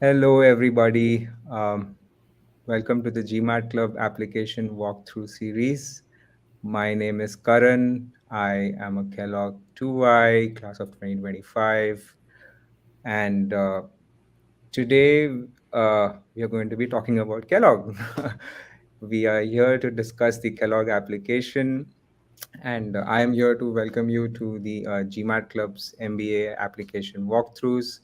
Hello, everybody. Welcome to the GMAT Club application walkthrough series. My name is Karan. I am a Kellogg 2Y, class of 2025. And today we are going to be talking about Kellogg. We are here to discuss the Kellogg application. And I am here to welcome you to the GMAT Club's MBA application walkthroughs.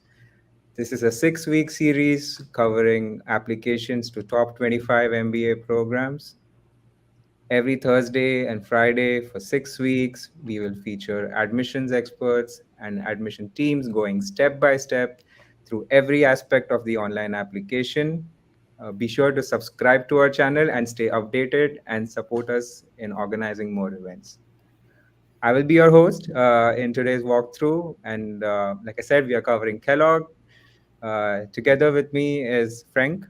This is a 6-week series covering applications to top 25 MBA programs. Every Thursday and Friday for 6 weeks, we will feature admissions experts and admission teams going step by step through every aspect of the online application. Be sure to subscribe to our channel and stay updated and support us in organizing more events. I will be your host in today's walkthrough. And like I said, we are covering Kellogg. Together with me is Frank.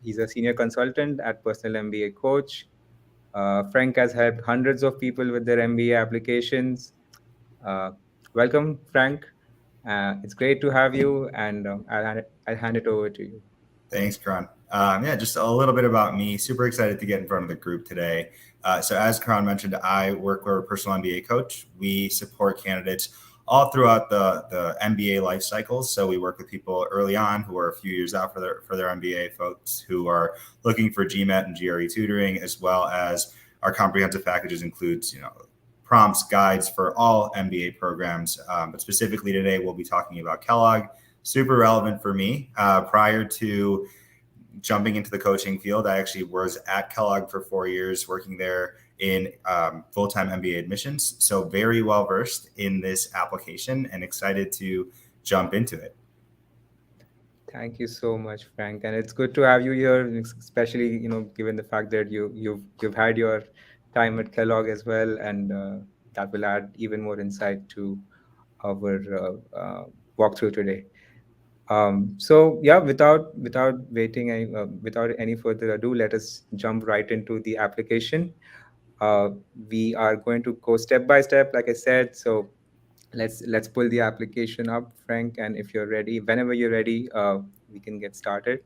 He's a senior consultant at Personal MBA Coach. Frank has helped hundreds of people with their MBA applications. Uh, Welcome, Frank. It's great to have you, and I'll hand it over to you. Thanks, Karan. Yeah, just a little bit about me. Super excited to get in front of the group today. So, as Karan mentioned, I work with a personal MBA coach. We support candidates all throughout the MBA life cycles. So, we work with people early on who are a few years out for their MBA, folks who are looking for GMAT and GRE tutoring, as well as our comprehensive packages includes, prompts, guides for all MBA programs. But specifically today, we'll be talking about Kellogg. Super relevant for me. Prior to jumping into the coaching field, I actually was at Kellogg for 4 years, working there in full-time MBA admissions. So very well versed in this application and excited to jump into it. Thank you so much, Frank, and it's good to have you here, especially given the fact that you've had your time at Kellogg as well, and that will add even more insight to our walkthrough today. So yeah, without any further ado, let us jump right into the application. Uh, we are going to go step by step, like I said. So let's pull the application up, Frank, and if you're ready, whenever you're ready, we can get started.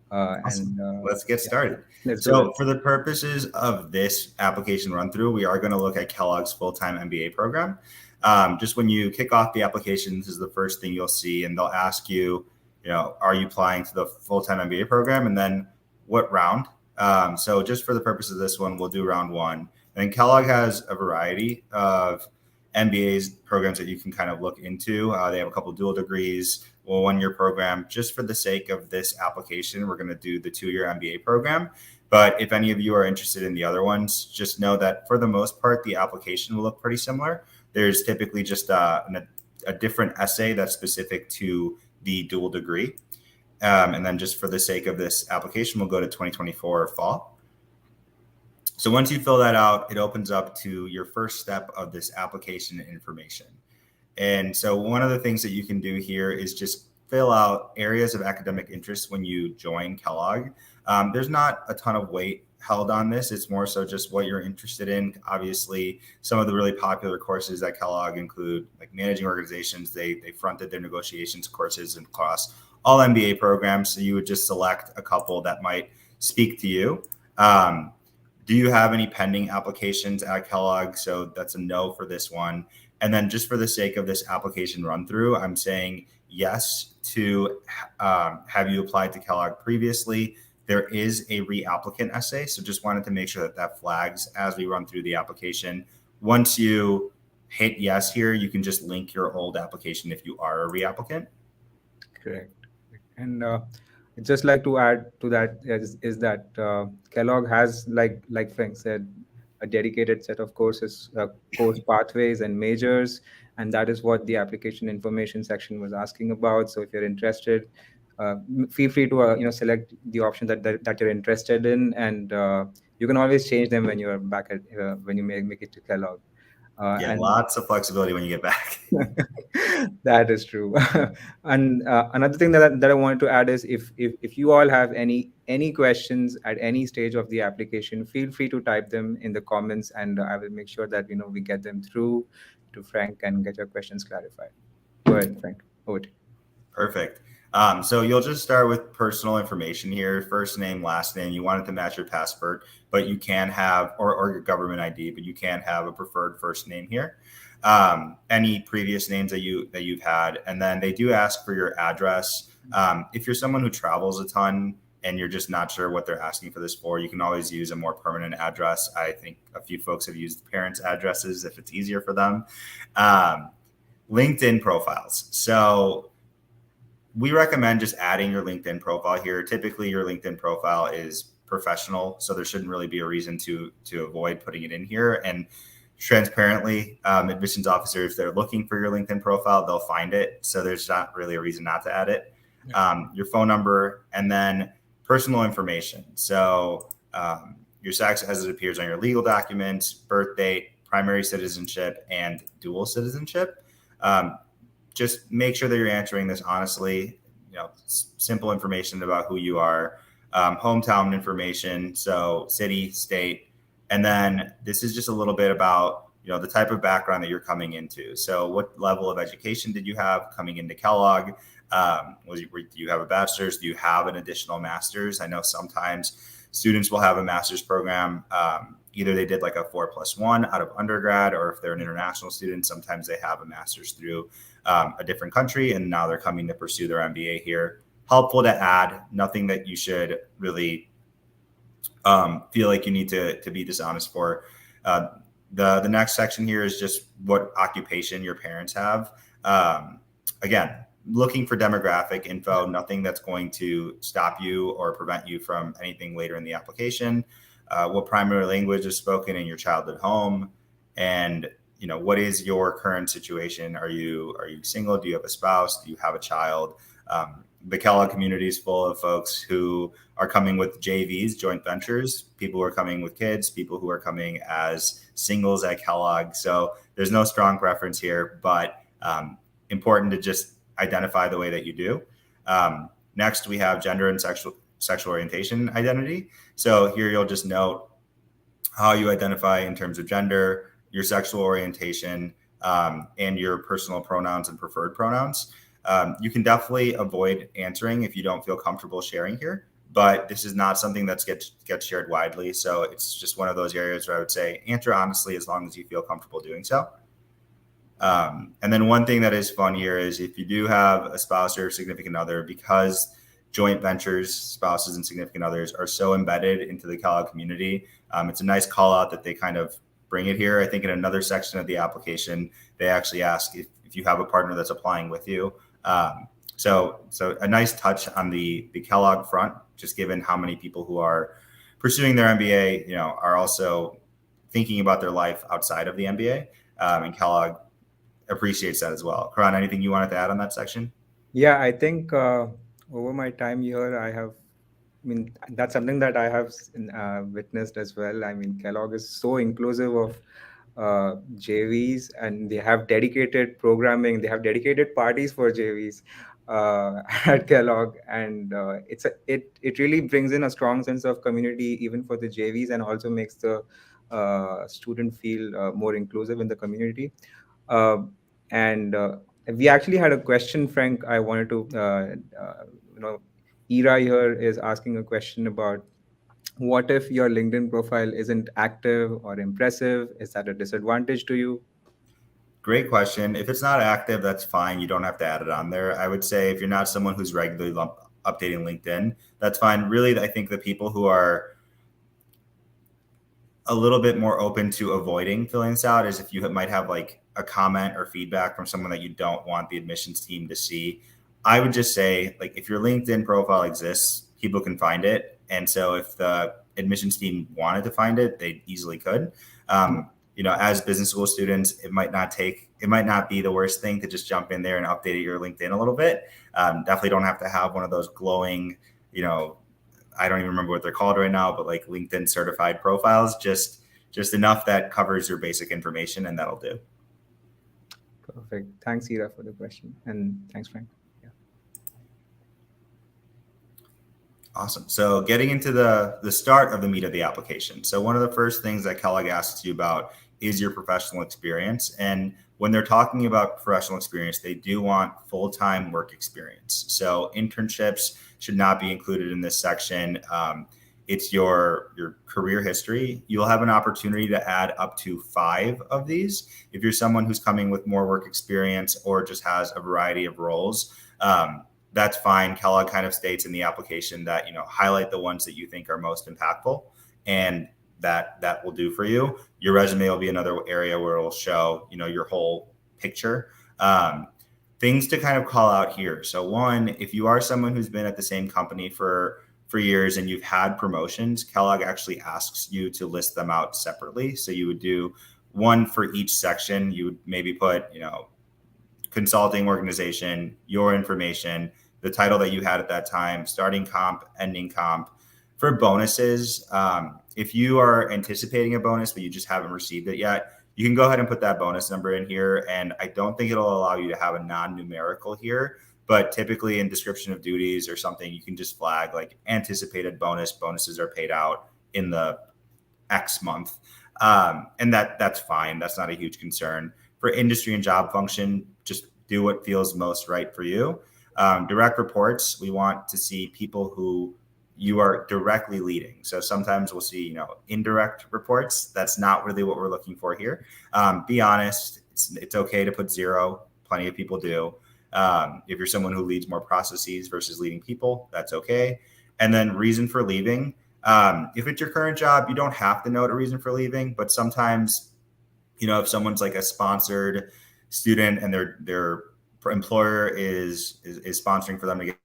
Awesome. And Let's get Yeah, started. let's do So, it. for the purposes of this application run through, we are going to look at Kellogg's full time MBA program. Just when you kick off the application, this is the first thing you'll see, and they'll ask you, are you applying to the full time MBA program? And then what round? So, just for the purpose of this one, we'll do round one. And Kellogg has a variety of MBA's programs that you can kind of look into. They have a couple dual degrees, well, 1 year program. Just for the sake of this application, we're going to do the 2 year MBA program. But if any of you are interested in the other ones, just know that for the most part, the application will look pretty similar. There's typically just a different essay that's specific to the dual degree. And then just for the sake of this application, we'll go to 2024 fall. So once you fill that out, it opens up to your first step of this application information. And so one of the things that you can do here is just fill out areas of academic interest when you join Kellogg. There's not a ton of weight held on this. It's more so just what you're interested in. Obviously, some of the really popular courses at Kellogg include like managing organizations. They fronted their negotiations courses across all MBA programs. So you would just select a couple that might speak to you. Do you have any pending applications at Kellogg? So that's a no for this one. And then just for the sake of this application run through, I'm saying yes to have you applied to Kellogg previously. There is a reapplicant essay. So just wanted to make sure that that flags as we run through the application. Once you hit yes here, you can just link your old application if you are a reapplicant. Correct. And I'd just like to add to that is that Kellogg has, like Frank said, a dedicated set of courses, course pathways and majors, and that is what the application information section was asking about. So if you're interested, feel free to select the option that you're interested in, and you can always change them when you're back at when you make it to Kellogg. Yeah, And lots of flexibility when you get back. That is true. And another thing that I wanted to add is if you all have any questions at any stage of the application, feel free to type them in the comments, and I will make sure that we get them through to Frank and get your questions clarified. Go ahead, Frank. Over to you. Perfect. So you'll just start with personal information here, first name, last name. You want it to match your passport, but you can have, or your government ID, but you can have a preferred first name here. Any previous names that you've had, and then they do ask for your address. If you're someone who travels a ton and you're just not sure what they're asking for this for, you can always use a more permanent address. I think a few folks have used parents' addresses if it's easier for them. LinkedIn profiles. So we recommend just adding your LinkedIn profile here. Typically, your LinkedIn profile is professional, so there shouldn't really be a reason to avoid putting it in here. And transparently, admissions officers, they're looking for your LinkedIn profile, they'll find it. So there's not really a reason not to add it. Your phone number, and then personal information. So your sex as it appears on your legal documents, birth date, primary citizenship, and dual citizenship. Just make sure that you're answering this honestly. Simple information about who you are, hometown information, so city, state, and then this is just a little bit about the type of background that you're coming into. So what level of education did you have coming into Kellogg? Do you have a bachelor's? Do you have an additional master's? I know sometimes students will have a master's program. Either they did like a 4+1 out of undergrad, or if they're an international student, sometimes they have a master's through a different country, and now they're coming to pursue their MBA here. Helpful to add, nothing that you should really feel like you need to be dishonest for. The next section here is just what occupation your parents have. Again, looking for demographic info, nothing that's going to stop you or prevent you from anything later in the application. What primary language is spoken in your childhood home, and what is your current situation? Are you single? Do you have a spouse? Do you have a child? The Kellogg community is full of folks who are coming with JVs, joint ventures, people who are coming with kids, people who are coming as singles at Kellogg. So there's no strong preference here, but important to just identify the way that you do. Next, we have gender and sexual orientation identity. So here you'll just note how you identify in terms of gender, your sexual orientation, and your personal pronouns and preferred pronouns. You can definitely avoid answering if you don't feel comfortable sharing here, but this is not something that gets shared widely. So it's just one of those areas where I would say answer honestly as long as you feel comfortable doing so. And then one thing that is fun here is if you do have a spouse or a significant other, because joint ventures, spouses and significant others are so embedded into the Kellogg community, it's a nice call out that they kind of bring it here. I think in another section of the application, they actually ask if you have a partner that's applying with you. So a nice touch on the Kellogg front, just given how many people who are pursuing their MBA, are also thinking about their life outside of the MBA, and Kellogg appreciates that as well. Karan, anything you wanted to add on that section? Yeah, I think over my time here, that's something that I have witnessed as well. Kellogg is so inclusive of JVs, and they have dedicated programming. They have dedicated parties for JVs at Kellogg, and it really brings in a strong sense of community even for the JVs, and also makes the student feel more inclusive in the community. And we actually had a question, Frank. I wanted to, Ira here is asking a question about what if your LinkedIn profile isn't active or impressive? Is that a disadvantage to you? Great question. If it's not active, that's fine. You don't have to add it on there. I would say if you're not someone who's regularly updating LinkedIn, that's fine. Really, I think the people who are a little bit more open to avoiding filling this out is if you might have like a comment or feedback from someone that you don't want the admissions team to see. I would just say, like, if your LinkedIn profile exists, people can find it. And so if the admissions team wanted to find it, they easily could. As business school students, it might not be the worst thing to just jump in there and update your LinkedIn a little bit. Definitely don't have to have one of those glowing, I don't even remember what they're called right now, but like LinkedIn certified profiles, just enough that covers your basic information, and that'll do. Perfect. Thanks, Ira, for the question. And thanks, Frank. Yeah. Awesome. So getting into the start of the meat of the application. So one of the first things that Kellogg asks you about is your professional experience. And when they're talking about professional experience, they do want full-time work experience. So internships should not be included in this section. It's your career history. You'll have an opportunity to add up to 5 of these. If you're someone who's coming with more work experience or just has a variety of roles, that's fine. Kellogg kind of states in the application that, highlight the ones that you think are most impactful, and that will do for you. Your resume will be another area where it will show, your whole picture. Things to kind of call out here. So one, if you are someone who's been at the same company for years and you've had promotions, Kellogg actually asks you to list them out separately. So you would do one for each section. You would maybe put, consulting organization, your information, the title that you had at that time, starting comp, ending comp. For bonuses, if you are anticipating a bonus, but you just haven't received it yet, you can go ahead and put that bonus number in here. And I don't think it'll allow you to have a non-numerical here, but typically in description of duties or something, you can just flag like anticipated bonus. Bonuses are paid out in the X month. And that's fine. That's not a huge concern. For industry and job function, just do what feels most right for you. Direct reports, we want to see people who you are directly leading. So sometimes we'll see, indirect reports. That's not really what we're looking for here. Be honest. It's okay to put 0. Plenty of people do. If you're someone who leads more processes versus leading people, that's okay. And then reason for leaving. If it's your current job, you don't have to note a reason for leaving, but sometimes, if someone's like a sponsored student and their employer is sponsoring for them to get,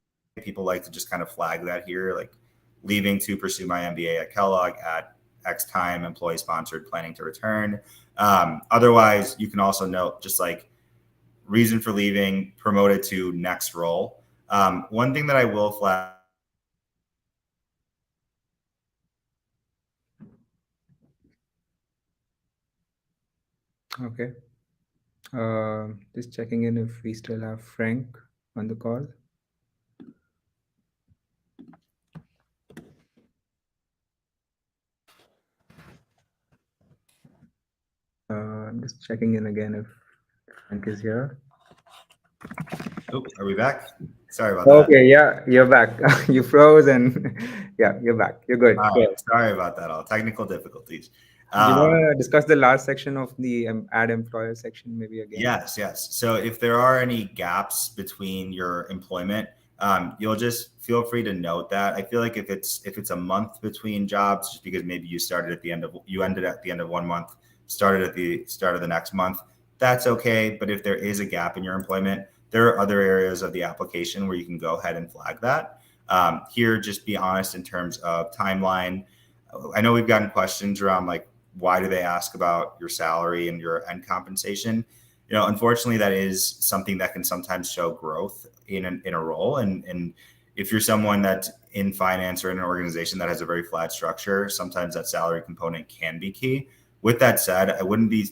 people like to just kind of flag that here, like leaving to pursue my MBA at Kellogg at X time, employee sponsored, planning to return. Otherwise, you can also note just like reason for leaving, promoted to next role. One thing that I will flag. Okay. Just checking in if we still have Frank on the call. I'm just checking in again if Frank is here. Oh, are we back? Sorry about that. Okay, yeah, you're back. You froze and yeah, you're back. You're good. Sorry about that. All technical difficulties. Do you want to discuss the last section of the add employer section maybe again? Yes. So if there are any gaps between your employment, you'll just feel free to note that. I feel like if it's a month between jobs, just because maybe you ended at the end of one month, started at the start of the next month, that's okay. But if there is a gap in your employment, there are other areas of the application where you can go ahead and flag that. Here, just be honest in terms of timeline. I know we've gotten questions around like, why do they ask about your salary and your end compensation? Unfortunately, that is something that can sometimes show growth in a role. And if you're someone that's in finance or in an organization that has a very flat structure, sometimes that salary component can be key. With that said, I wouldn't be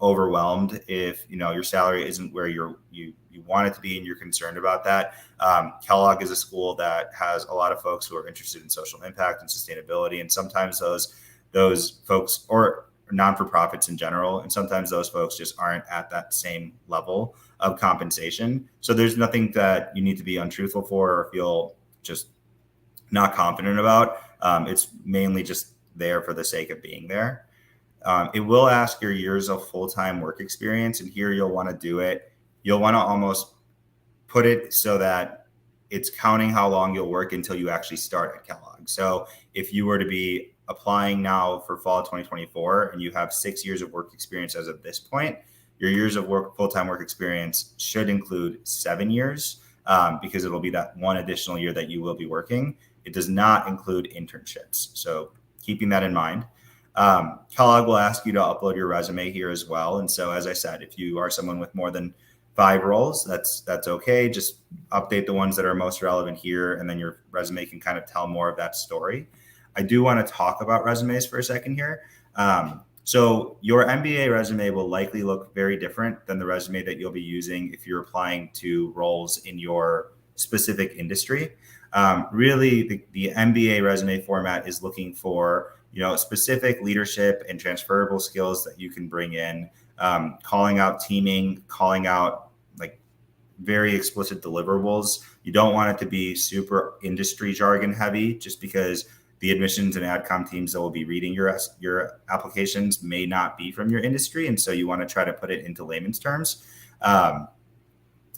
overwhelmed if your salary isn't where you want it to be and you're concerned about that. Kellogg is a school that has a lot of folks who are interested in social impact and sustainability, and sometimes those folks, or non-for-profits in general, and sometimes those folks just aren't at that same level of compensation. So there's nothing that you need to be untruthful for or feel just not confident about. It's mainly just there for the sake of being there. It will ask your years of full-time work experience, and here you'll want to do it. You'll want to almost put it so that it's counting how long you'll work until you actually start at Kellogg. So if you were to be applying now for fall 2024 and you have 6 years of work experience as of this point, your years of full-time work experience should include 7 years, because it'll be that one additional year that you will be working. It does not include internships. So keeping that in mind. Kellogg will ask you to upload your resume here as well. And so, as I said, if you are someone with more than 5 roles, that's okay. Just update the ones that are most relevant here, and then your resume can kind of tell more of that story. I do want to talk about resumes for a second here. So your MBA resume will likely look very different than the resume that you'll be using if you're applying to roles in your specific industry. Really, the MBA resume format is looking for specific leadership and transferable skills that you can bring in, calling out teaming, calling out like very explicit deliverables. You don't want it to be super industry jargon heavy, just because the admissions and adcom teams that will be reading your applications may not be from your industry. And so you want to try to put it into layman's terms.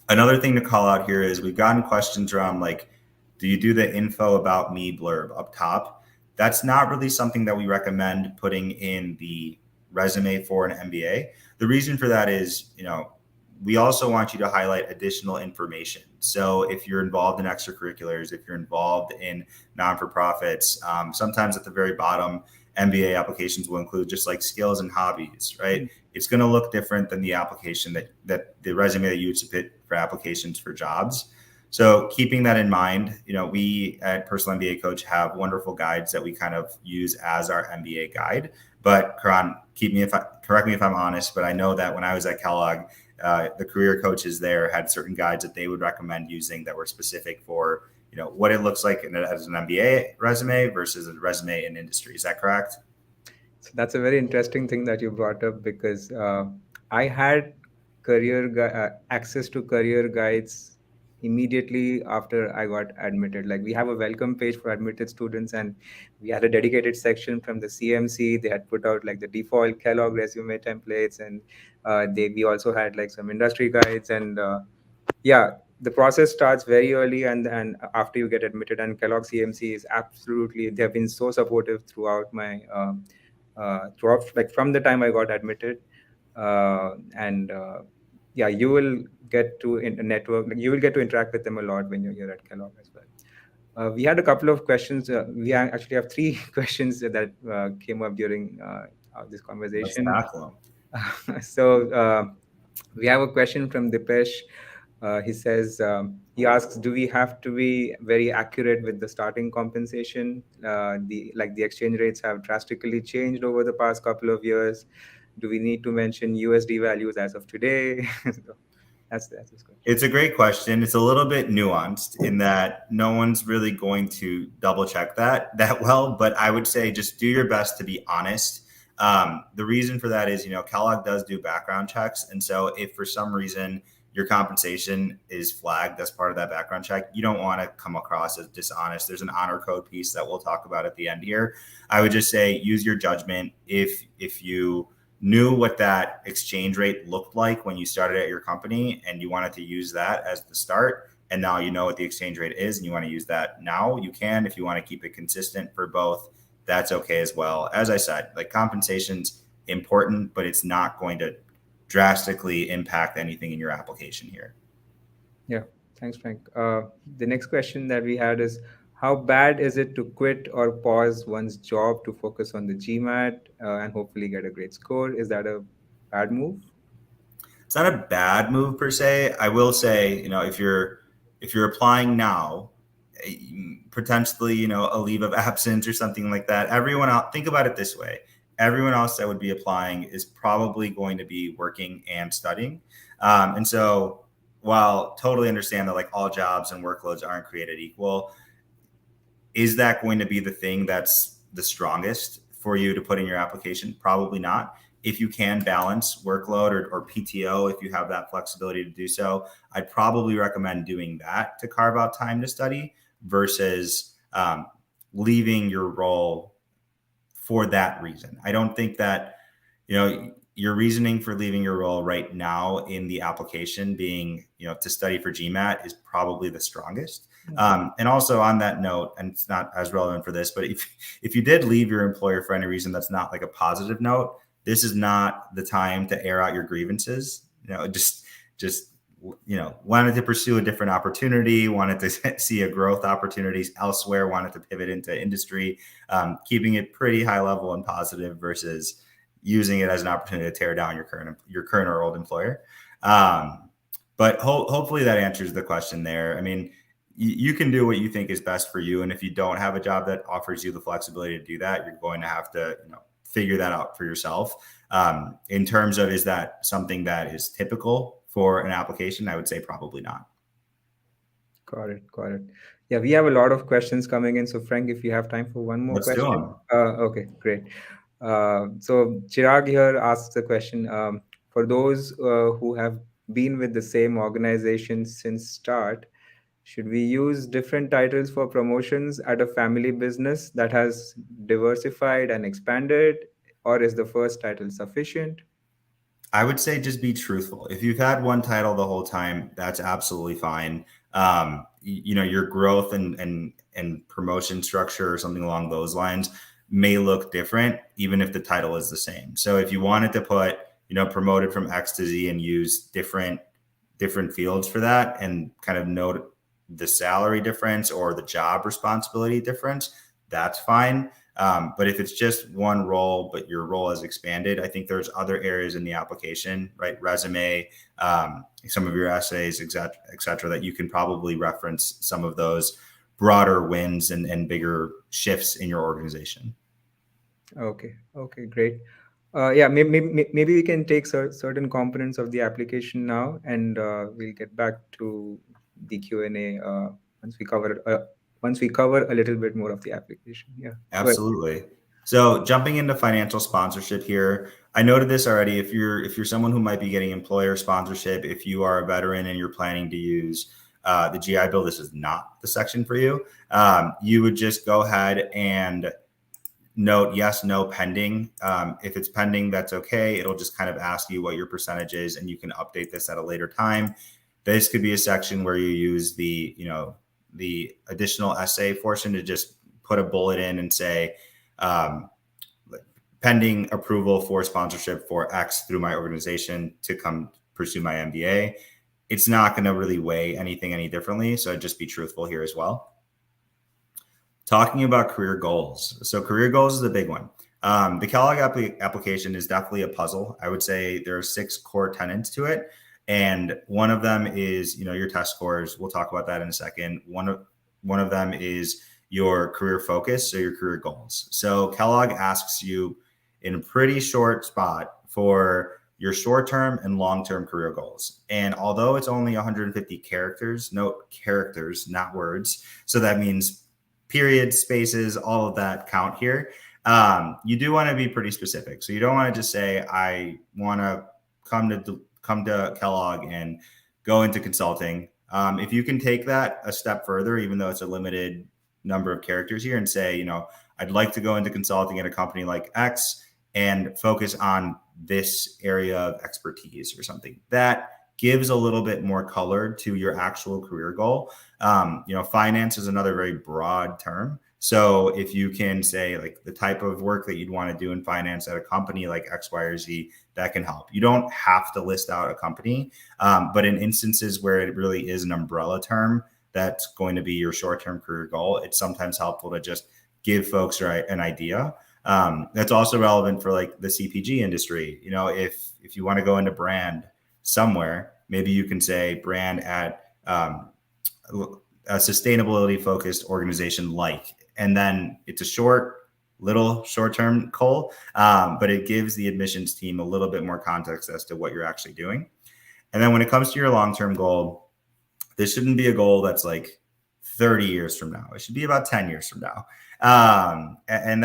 Another thing to call out here is we've gotten questions around like, do you do the info about me blurb up top? That's not really something that we recommend putting in the resume for an MBA. The reason for that is, we also want you to highlight additional information. So if you're involved in extracurriculars, if you're involved in non-for-profits, sometimes at the very bottom, MBA applications will include just like skills and hobbies, right? Mm-hmm. It's going to look different than the application that the resume that you would submit for applications for jobs. So keeping that in mind, we at Personal MBA Coach have wonderful guides that we kind of use as our MBA guide. But Karan, correct me if I'm honest, but I know that when I was at Kellogg, the career coaches there had certain guides that they would recommend using that were specific for, what it looks like as an MBA resume versus a resume in industry. Is that correct? So that's a very interesting thing that you brought up, because I had access to career guides immediately after I got admitted. Like, we have a welcome page for admitted students, and we had a dedicated section from the CMC. They had put out like the default Kellogg resume templates, and we also had like some industry guides. And the process starts very early, and after you get admitted. And Kellogg CMC is absolutely, they have been so supportive throughout my throughout, like from the time I got admitted. You will get to network. You will get to interact with them a lot when you're here at Kellogg as well. We had a couple of questions. We actually have 3 questions that came up during this conversation. Let's tackle them. So we have a question from Dipesh. He says, he asks, do we have to be very accurate with the starting compensation? The exchange rates have drastically changed over the past couple of years. Do we need to mention USD values as of today? So that's his question. It's a great question. It's a little bit nuanced in that no one's really going to double check that well, but I would say just do your best to be honest. The reason for that is, Kellogg does do background checks. And so if for some reason your compensation is flagged as part of that background check, you don't want to come across as dishonest. There's an honor code piece that we'll talk about at the end here. I would just say use your judgment. If you knew what that exchange rate looked like when you started at your company and you wanted to use that as the start, and now you know what the exchange rate is and you want to use that now, you can. If you want to keep it consistent for both, that's okay as well. As I said, like, compensation's important, but it's not going to drastically impact anything in your application here. Yeah, thanks, Frank. The next question that we had is, how bad is it to quit or pause one's job to focus on the GMAT and hopefully get a great score? Is that a bad move? It's not a bad move per se. I will say, if you're applying now, potentially, a leave of absence or something like that, everyone else, think about it this way. Everyone else that would be applying is probably going to be working and studying. And so while totally understand that like all jobs and workloads aren't created equal, is that going to be the thing that's the strongest for you to put in your application? Probably not. If you can balance workload or PTO, if you have that flexibility to do so, I'd probably recommend doing that to carve out time to study versus leaving your role for that reason. I don't think that, your reasoning for leaving your role right now in the application being, to study for GMAT is probably the strongest. And also on that note, and it's not as relevant for this, but if you did leave your employer for any reason that's not like a positive note, this is not the time to air out your grievances. Just wanted to pursue a different opportunity, wanted to see a growth opportunities elsewhere, wanted to pivot into industry, keeping it pretty high level and positive versus using it as an opportunity to tear down your current or old employer. But hopefully that answers the question there. I mean, you can do what you think is best for you. And if you don't have a job that offers you the flexibility to do that, you're going to have to, figure that out for yourself. In terms of, is that something that is typical for an application? I would say probably not. Got it. Got it. Yeah, we have a lot of questions coming in. So, Frank, if you have time for one more Let's do question. them. Okay, great. So, Chirag here asks a question. For those who have been with the same organization since start, should we use different titles for promotions at a family business that has diversified and expanded, or is the first title sufficient? I would say just be truthful. If you've had one title the whole time, that's absolutely fine. Your growth and promotion structure or something along those lines may look different, even if the title is the same. So if you wanted to put, promoted from X to Z and use different fields for that and kind of note the salary difference or the job responsibility difference, that's fine. But if it's just one role, but your role has expanded, I think there's other areas in the application, right? Resume, some of your essays, et cetera, that you can probably reference some of those broader wins and bigger shifts in your organization. Okay. Okay. Great. Yeah. Maybe we can take certain components of the application now, and we'll get back to the Q&A once we cover a little bit more of the application. Yeah. Go ahead. Absolutely. So jumping into financial sponsorship here, I noted this already. If you're someone who might be getting employer sponsorship, if you are a veteran and you're planning to use the GI Bill, this is not the section for you. You would just go ahead and note yes, no, pending. If it's pending, that's okay. It'll just kind of ask you what your percentage is, and you can update this at a later time. This could be a section where you use the additional essay portion to just put a bullet in and say, pending approval for sponsorship for X through my organization to come pursue my MBA. It's not going to really weigh anything any differently. So just be truthful here as well. Talking about career goals. So career goals is a big one. The Kellogg application is definitely a puzzle. I would say there are 6 core tenets to it. And one of them is, your test scores. We'll talk about that in a second. One of them is your career focus, so your career goals. So Kellogg asks you in a pretty short spot for your short-term and long-term career goals. And although it's only 150 characters, note characters, not words. So that means periods, spaces, all of that count here. You do want to be pretty specific. So you don't want to just say, I want to come to Kellogg and go into consulting. If you can take that a step further, even though it's a limited number of characters here, and say, I'd like to go into consulting at a company like X and focus on this area of expertise or something, that gives a little bit more color to your actual career goal. Finance is another very broad term. So if you can say like the type of work that you'd want to do in finance at a company like X, Y, or Z, that can help. You don't have to list out a company, but in instances where it really is an umbrella term that's going to be your short-term career goal, it's sometimes helpful to just give folks an idea. That's also relevant for like the CPG industry. If you want to go into brand somewhere, maybe you can say brand at a sustainability focused organization and then it's a short-term goal, but it gives the admissions team a little bit more context as to what you're actually doing. And then when it comes to your long-term goal, this shouldn't be a goal that's like 30 years from now. It should be about 10 years from now. And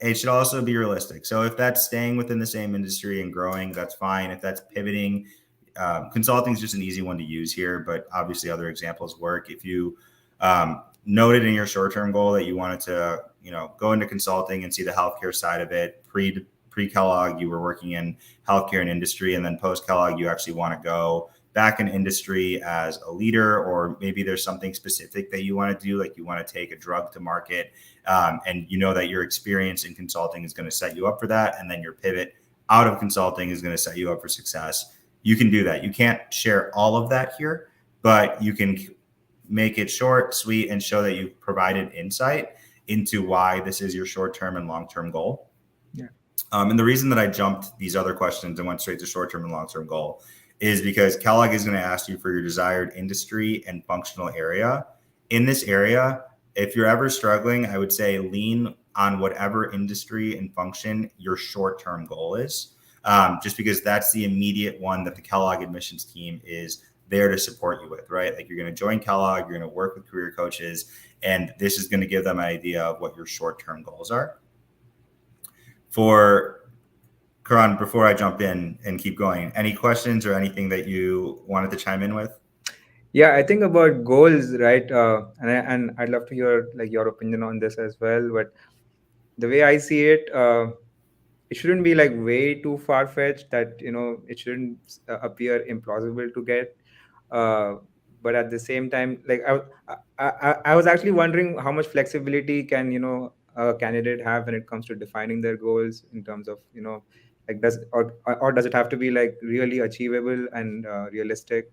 it should also be realistic. So if that's staying within the same industry and growing, that's fine. If that's pivoting, consulting is just an easy one to use here, but obviously other examples work. If you noted in your short-term goal that you wanted to, go into consulting and see the healthcare side of it, pre-Kellogg, you were working in healthcare and industry, and then post-Kellogg, you actually want to go back in industry as a leader, or maybe there's something specific that you want to do, like you want to take a drug to market, and that your experience in consulting is going to set you up for that, and then your pivot out of consulting is going to set you up for success. You can do that. You can't share all of that here, but you can make it short, sweet, and show that you've provided insight into why this is your short-term and long-term goal. Yeah. And the reason that I jumped these other questions and went straight to short-term and long-term goal is because Kellogg is going to ask you for your desired industry and functional area. In this area, if you're ever struggling, I would say lean on whatever industry and function your short-term goal is, just because that's the immediate one that the Kellogg admissions team is there to support you with, right? Like you're going to join Kellogg, you're going to work with career coaches, and this is going to give them an idea of what your short-term goals are. For Karan, before I jump in and keep going, any questions or anything that you wanted to chime in with? Yeah, I think about goals, right? And I'd love to hear like your opinion on this as well. But the way I see it, it shouldn't be like way too far fetched that it shouldn't appear implausible to get. Uh, but at the same time, like I was actually wondering how much flexibility can a candidate have when it comes to defining their goals in terms of like or does it have to be like really achievable and realistic?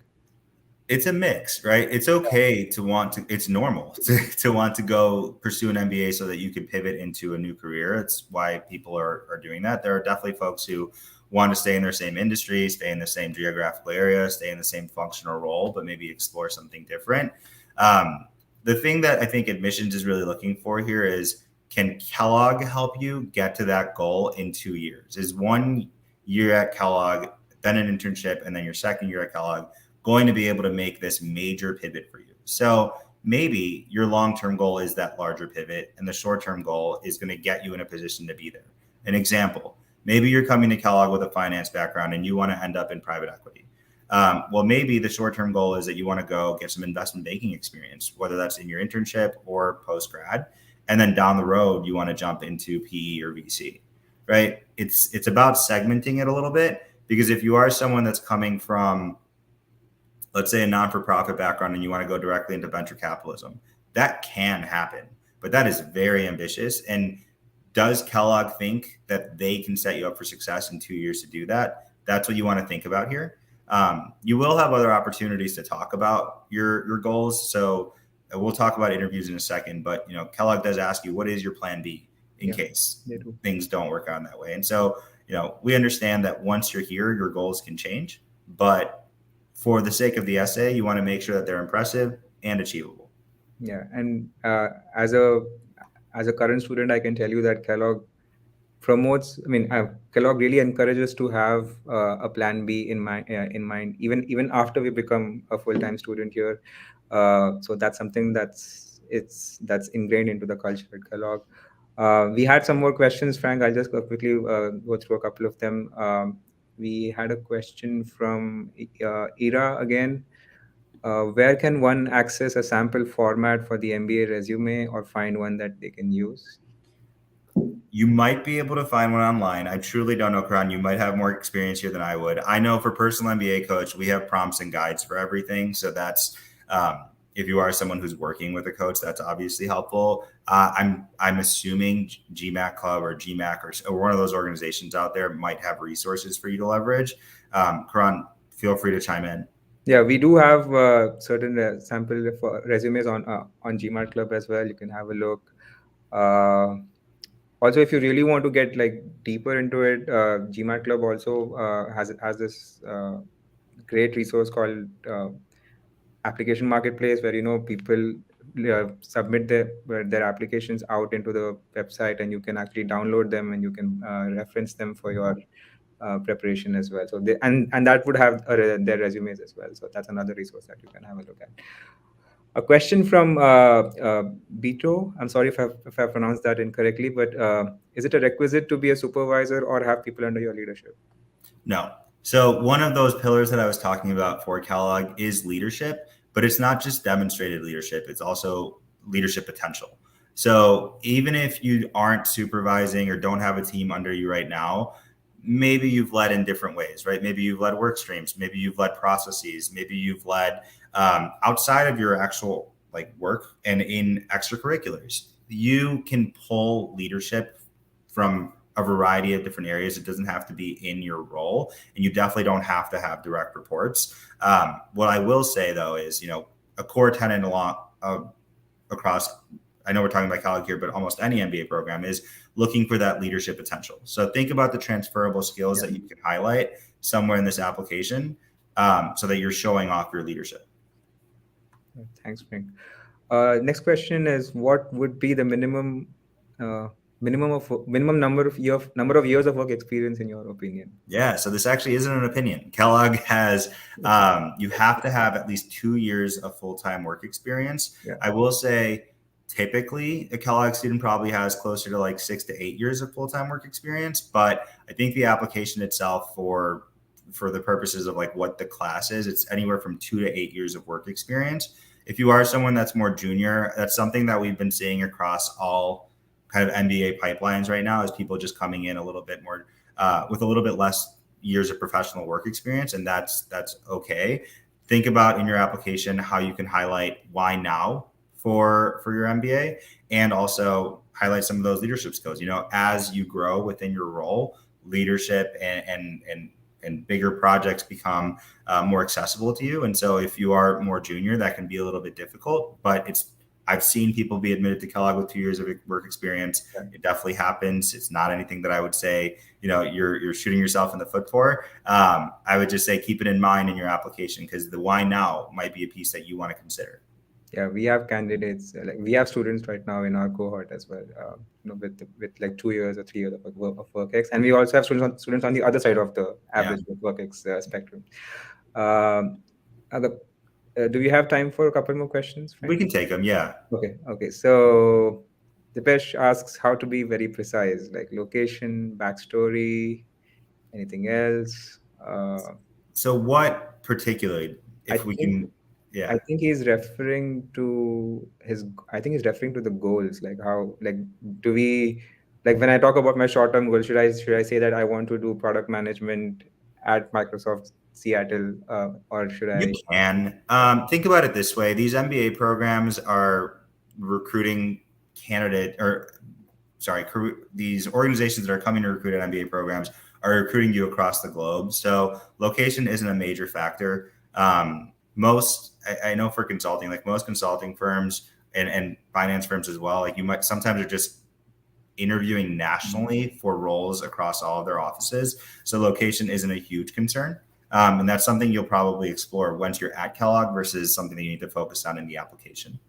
It's a mix, right? It's okay to want to, it's normal to want to go pursue an MBA so that you can pivot into a new career. It's why people are doing that. There are definitely folks who want to stay in their same industry, stay in the same geographical area, stay in the same functional role, but maybe explore something different. The thing that I think admissions is really looking for here is, can Kellogg help you get to that goal in 2 years? Is 1 year at Kellogg, then an internship, and then your second year at Kellogg going to be able to make this major pivot for you? So maybe your long-term goal is that larger pivot, and the short-term goal is going to get you in a position to be there. An example, maybe you're coming to Kellogg with a finance background and you want to end up in private equity. Well, maybe the short-term goal is that you want to go get some investment banking experience, whether that's in your internship or post-grad, and then down the road you want to jump into PE or VC, right? It's about segmenting it a little bit, because if you are someone that's coming from, let's say, a non-for-profit background and you want to go directly into venture capitalism, that can happen, but that is very ambitious. And does Kellogg think that they can set you up for success in 2 years to do that? That's what you want to think about here. You will have other opportunities to talk about your goals. So we'll talk about interviews in a second, but Kellogg does ask you, what is your plan B in case things don't work out in that way? And so, we understand that once you're here, your goals can change, but for the sake of the essay, you want to make sure that they're impressive and achievable. Yeah, and as a current student, I can tell you that Kellogg promotes. I mean, Kellogg really encourages to have a plan B in mind, even after we become a full-time student here. So that's something that's ingrained into the culture at Kellogg. We had some more questions, Frank. I'll just quickly go through a couple of them. We had a question from Ira again. Where can one access a sample format for the MBA resume or find one that they can use? You might be able to find one online. I truly don't know, Karan. You might have more experience here than I would. I know for personal MBA coach, we have prompts and guides for everything. So that's, if you are someone who's working with a coach, that's obviously helpful. I'm assuming GMAT Club or GMAC or one of those organizations out there might have resources for you to leverage. Karan, feel free to chime in. Yeah, we do have certain sample resumes on GMAT Club as well. You can have a look. Also, if you really want to get like deeper into it, GMAT Club also has this great resource called application marketplace, where people submit their applications out into the website, and you can actually download them and you can reference them for your preparation as well. So and that would have their resumes as well. So that's another resource that you can have a look at. A question from Bito. I'm sorry if I pronounced that incorrectly, but is it a requisite to be a supervisor or have people under your leadership? No. So one of those pillars that I was talking about for Kellogg is leadership, but it's not just demonstrated leadership. It's also leadership potential. So even if you aren't supervising or don't have a team under you right now, maybe you've led in different ways, right? Maybe you've led work streams, maybe you've led processes, maybe you've led outside of your actual like work and in extracurriculars. You can pull leadership from a variety of different areas. It doesn't have to be in your role, and you definitely don't have to have direct reports. What I will say though is, a core tenet across, I know we're talking about Kellogg here, but almost any MBA program is looking for that leadership potential. So think about the transferable skills that you can highlight somewhere in this application, so that you're showing off your leadership. Thanks, Frank. Next question is, what would be the minimum Minimum number of years of work experience in your opinion? Yeah, so this actually isn't an opinion. Kellogg has, you have to have at least 2 years of full time work experience. Yeah. I will say, typically, a Kellogg student probably has closer to like 6 to 8 years of full time work experience. But I think the application itself, for the purposes of like what the class is, it's anywhere from 2 to 8 years of work experience. If you are someone that's more junior, that's something that we've been seeing across all kind of MBA pipelines right now, is people just coming in a little bit more with a little bit less years of professional work experience, and that's okay. Think about in your application how you can highlight why now for your MBA, and also highlight some of those leadership skills. You know, as you grow within your role, leadership and bigger projects become more accessible to you. And so if you are more junior, that can be a little bit difficult, but I've seen people be admitted to Kellogg with 2 years of work experience. It definitely happens. It's not anything that I would say, you're shooting yourself in the foot for. I would just say keep it in mind in your application, because the why now might be a piece that you want to consider. Yeah, we have candidates, like we have students right now in our cohort as well, with like 2 years or 3 years of work ex, and we also have students on the other side of the Yeah, average work ex spectrum. Um, other, do we have time for a couple more questions, we friend? can take them. Yeah. Okay. So Dipesh asks how to be very precise, like location, backstory, anything else. So what particularly, I if we think can, I yeah. think he's referring to his. I think he's referring to the goals, like how, like, do we, like when I talk about my short-term goal, should I say that I want to do product management at Microsoft Seattle, or should You I? can think about it this way: these MBA programs are recruiting candidate, or sorry, these organizations that are coming to recruit at MBA programs are recruiting you across the globe. So location isn't a major factor. I know for consulting, like most consulting firms and finance firms as well, like you might sometimes are just interviewing nationally for roles across all of their offices. So location isn't a huge concern. And that's something you'll probably explore once you're at Kellogg versus something that you need to focus on in the application.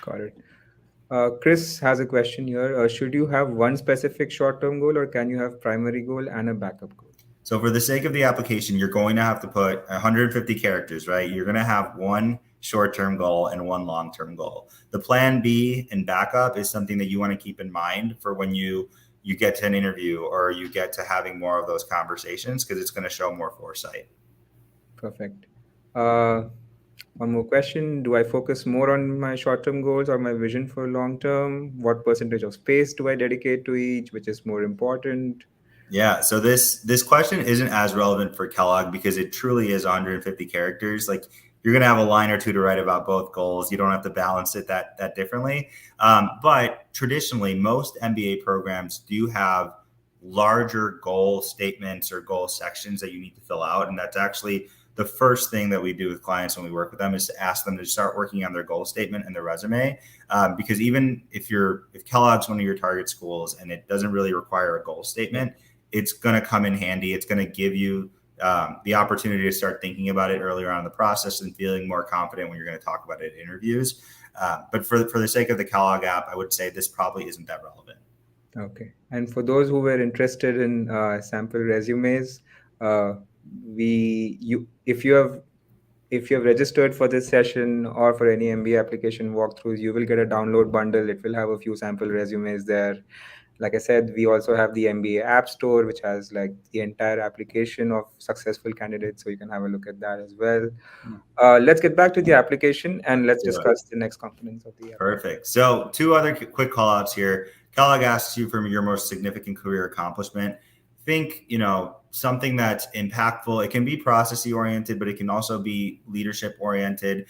Got it. Chris has a question here. Should you have one specific short-term goal, or can you have primary goal and a backup goal? So for the sake of the application, you're going to have to put 150 characters, right? You're going to have one short-term goal and one long-term goal. The plan B and backup is something that you want to keep in mind for when you get to an interview or you get to having more of those conversations, because it's going to show more foresight. Perfect. Uh, One more question. Do I focus more on my short-term goals or my vision for long-term? What percentage of space do I dedicate to each? Which is more important? Yeah, so this question isn't as relevant for Kellogg because it truly is 150 characters. Like, you're going to have a line or two to write about both goals. You don't have to balance it that differently. But traditionally, most MBA programs do have larger goal statements or goal sections that you need to fill out, and that's actually the first thing that we do with clients when we work with them, is to ask them to start working on their goal statement and their resume. Because even if Kellogg's one of your target schools and it doesn't really require a goal statement, it's going to come in handy. It's going to give you the opportunity to start thinking about it earlier on in the process and feeling more confident when you're going to talk about it in interviews. But for the sake of the Kellogg app, I would say this probably isn't that relevant. Okay. And for those who were interested in sample resumes, uh, if you have registered for this session or for any MBA application walkthroughs, you will get a download bundle. It will have a few sample resumes there. Like I said, we also have the MBA App Store, which has like the entire application of successful candidates. So you can have a look at that as well. Let's get back to the application and let's Do it. discuss the next components of the application. Perfect. So two other quick call outs here. Kellogg asks you for your most significant career accomplishment. Think, something that's impactful. It can be processy oriented, but it can also be leadership oriented.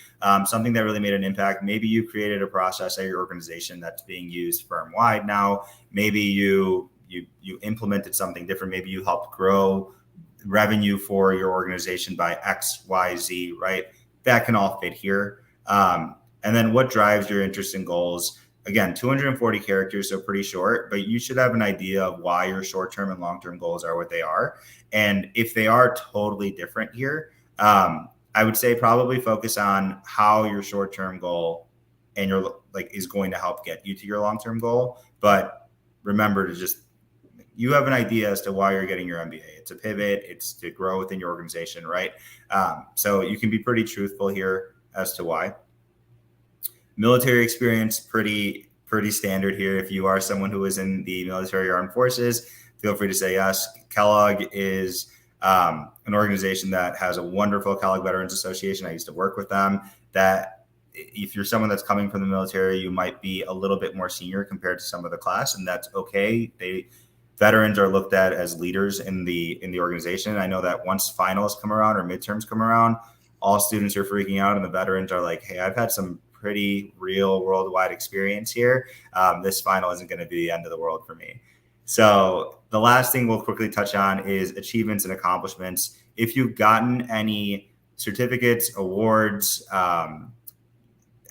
Something that really made an impact. Maybe you created a process at your organization that's being used firm wide now. Maybe you implemented something different. Maybe you helped grow revenue for your organization by X, Y, Z, right? That can all fit here. And then what drives your interest and goals? Again, 240 characters, so pretty short, but you should have an idea of why your short-term and long-term goals are what they are. And if they are totally different here, I would say probably focus on how your short-term goal and is going to help get you to your long-term goal. But remember to just, you have an idea as to why you're getting your MBA. It's a pivot. It's to grow within your organization, right? So you can be pretty truthful here as to why. Military experience, pretty standard here. If you are someone who is in the military or armed forces, feel free to say yes. Kellogg is an organization that has a wonderful Kellogg Veterans Association. I used to work with them. That if you're someone that's coming from the military, you might be a little bit more senior compared to some of the class, and that's okay. Veterans are looked at as leaders in the organization. I know that once finals come around or midterms come around, all students are freaking out, and the veterans are like, "Hey, I've had some pretty real worldwide experience here. This final isn't going to be the end of the world for me." So the last thing we'll quickly touch on is achievements and accomplishments. If you've gotten any certificates, awards,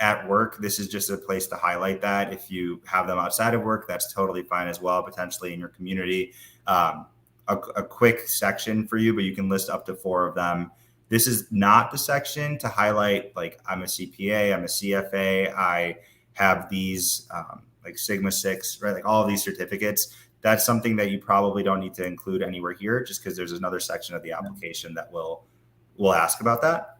at work, this is just a place to highlight that. If you have them outside of work, that's totally fine as well, potentially in your community. A quick section for you, but you can list up to 4 of them. This is not the section to highlight, like, I'm a CPA, I'm a CFA, I have these like Sigma 6, right? Like all of these certificates. That's something that you probably don't need to include anywhere here, just because there's another section of the application that will ask about that.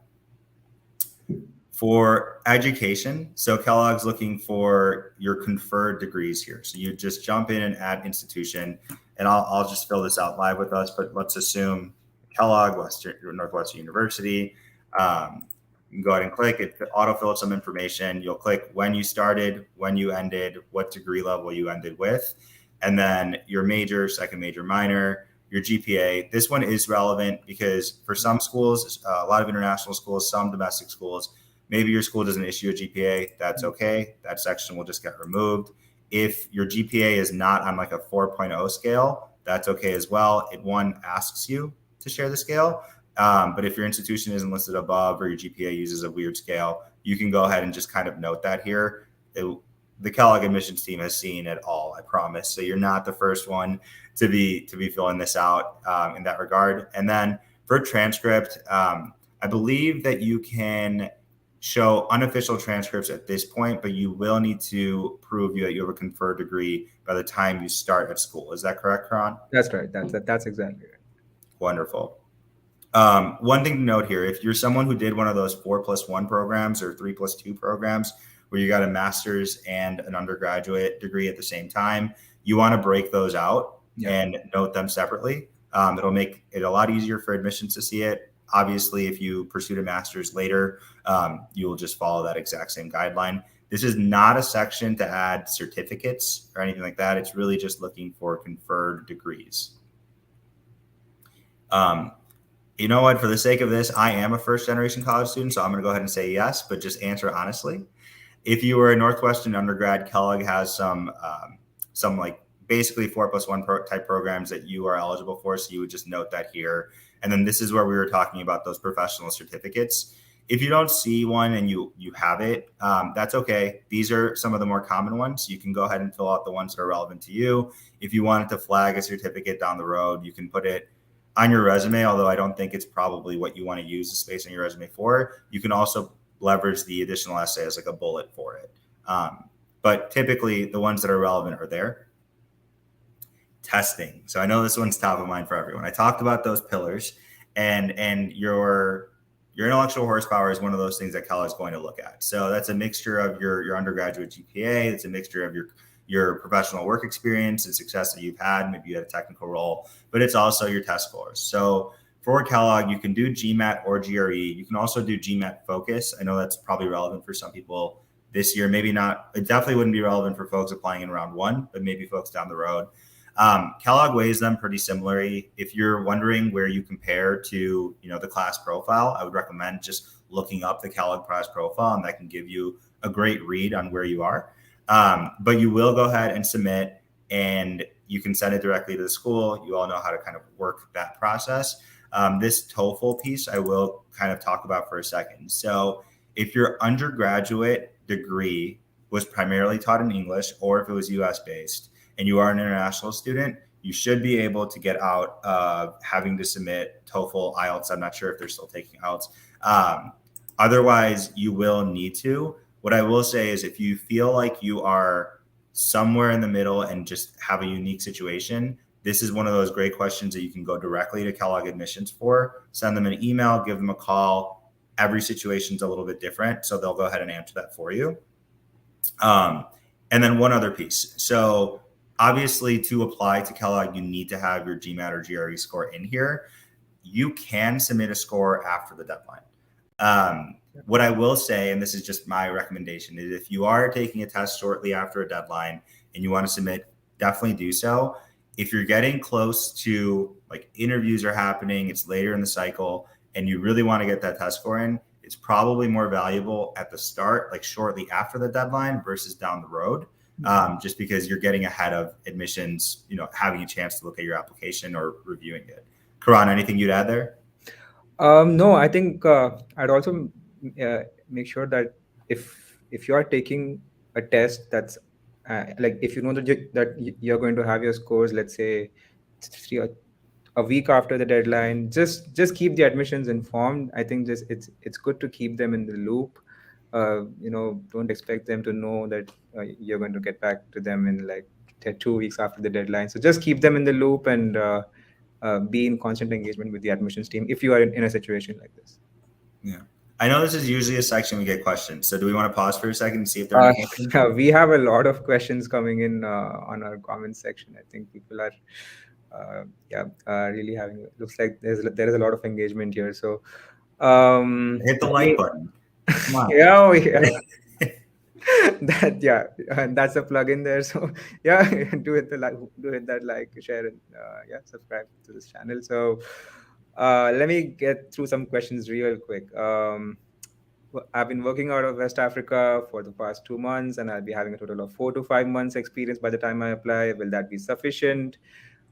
For education, so Kellogg's looking for your conferred degrees here. So you just jump in and add institution, and I'll just fill this out live with us, but let's assume Kellogg, Northwestern University. You can go ahead and click it, autofill some information. You'll click when you started, when you ended, what degree level you ended with, and then your major, second major, minor, your GPA. This one is relevant because for some schools, a lot of international schools, some domestic schools, maybe your school doesn't issue a GPA. That's okay. That section will just get removed. If your GPA is not on like a 4.0 scale, that's okay as well. It asks you to share the scale. But if your institution isn't listed above or your GPA uses a weird scale, you can go ahead and just kind of note that here. The Kellogg admissions team has seen it all, I promise. So you're not the first one to be filling this out in that regard. And then for transcript, I believe that you can show unofficial transcripts at this point, but you will need to prove that you have a conferred degree by the time you start at school. Is that correct, Karan? That's right. That's exactly right. Wonderful. One thing to note here, if you're someone who did one of those 4+1 programs or 3+2 programs where you got a master's and an undergraduate degree at the same time, you want to break those out and note them separately. It'll make it a lot easier for admissions to see it. Obviously, if you pursued a master's later, you will just follow that exact same guideline. This is not a section to add certificates or anything like that. It's really just looking for conferred degrees. You know what? For the sake of this, I am a first-generation college student, so I'm going to go ahead and say yes, but just answer honestly. If you were a Northwestern undergrad, Kellogg has some like basically 4+1 type programs that you are eligible for. So you would just note that here. And then this is where we were talking about those professional certificates. If you don't see one and you have it, that's okay. These are some of the more common ones. You can go ahead and fill out the ones that are relevant to you. If you wanted to flag a certificate down the road, you can put it on your resume, although I don't think it's probably what you want to use the space on your resume for. You can also leverage the additional essay as like a bullet for it. But typically the ones that are relevant are there. Testing. So I know this one's top of mind for everyone. I talked about those pillars, and your intellectual horsepower is one of those things that Kellogg is going to look at. So that's a mixture of your undergraduate GPA. It's a mixture of your professional work experience and success that you've had. Maybe you had a technical role, but it's also your test scores. So for Kellogg, you can do GMAT or GRE. You can also do GMAT Focus. I know that's probably relevant for some people this year. Maybe not. It definitely wouldn't be relevant for folks applying in round 1, but maybe folks down the road. Kellogg weighs them pretty similarly. If you're wondering where you compare to, the class profile, I would recommend just looking up the Kellogg class profile, and that can give you a great read on where you are. But you will go ahead and submit, and you can send it directly to the school. You all know how to kind of work that process. This TOEFL piece I will kind of talk about for a second. So if your undergraduate degree was primarily taught in English, or if it was US based, and you are an international student, you should be able to get out of having to submit TOEFL, IELTS. I'm not sure if they're still taking IELTS. Otherwise, you will need to. What I will say is if you feel like you are somewhere in the middle and just have a unique situation, this is one of those great questions that you can go directly to Kellogg admissions for, send them an email, give them a call. Every situation's a little bit different, so they'll go ahead and answer that for you. And then one other piece. So obviously to apply to Kellogg, you need to have your GMAT or GRE score in here. You can submit a score after the deadline. What I will say, and this is just my recommendation, is if you are taking a test shortly after a deadline and you want to submit, definitely do so. If you're getting close to, like, interviews are happening, it's later in the cycle, and you really want to get that test score in, it's probably more valuable at the start, like shortly after the deadline versus down the road, just because you're getting ahead of admissions, having a chance to look at your application or reviewing it. Karan, anything you'd add there? No, I think I'd also make sure that if you are taking a test that's like, if you know that you're going to have your scores, let's say a week after the deadline, just keep the admissions informed. I think just it's good to keep them in the loop. Don't expect them to know that you're going to get back to them in like 2 weeks after the deadline. So just keep them in the loop and be in constant engagement with the admissions team if you are in a situation like this. Yeah. I know this is usually a section we get questions. So do we want to pause for a second and see if there are any questions? We have a lot of questions coming in on our comments section. I think people are really looks like there is a lot of engagement here. So hit the like button. Come on. That's a plug in there. So do hit that like, share, and subscribe to this channel. So let me get through some questions real quick. I've been working out of West Africa for the past 2 months, and I'll be having a total of 4 to 5 months experience by the time I apply. Will that be sufficient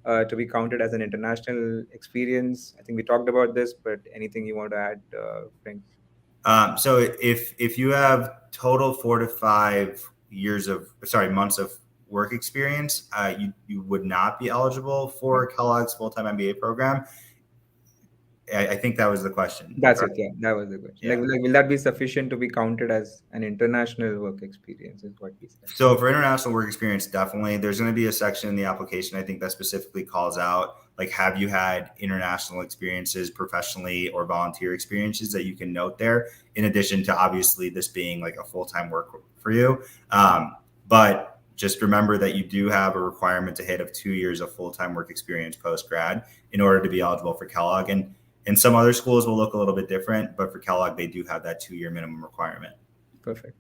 to be counted as an international experience? I think we talked about this, but anything you want to add, Frank? So if you have total 4 to 5 months of work experience, you would not be eligible for Kellogg's full-time MBA program. I think that was the question. That's it. Yeah, that was the question. Yeah. Like, will that be sufficient to be counted as an international work experience? Is what we said. So for international work experience, definitely. There's going to be a section in the application, I think, that specifically calls out, like, have you had international experiences professionally or volunteer experiences that you can note there, in addition to obviously this being like a full-time work for you. But just remember that you do have a requirement to hit of 2 years of full-time work experience post-grad in order to be eligible for Kellogg. And some other schools will look a little bit different, but for Kellogg, they do have that 2-year minimum requirement. Perfect.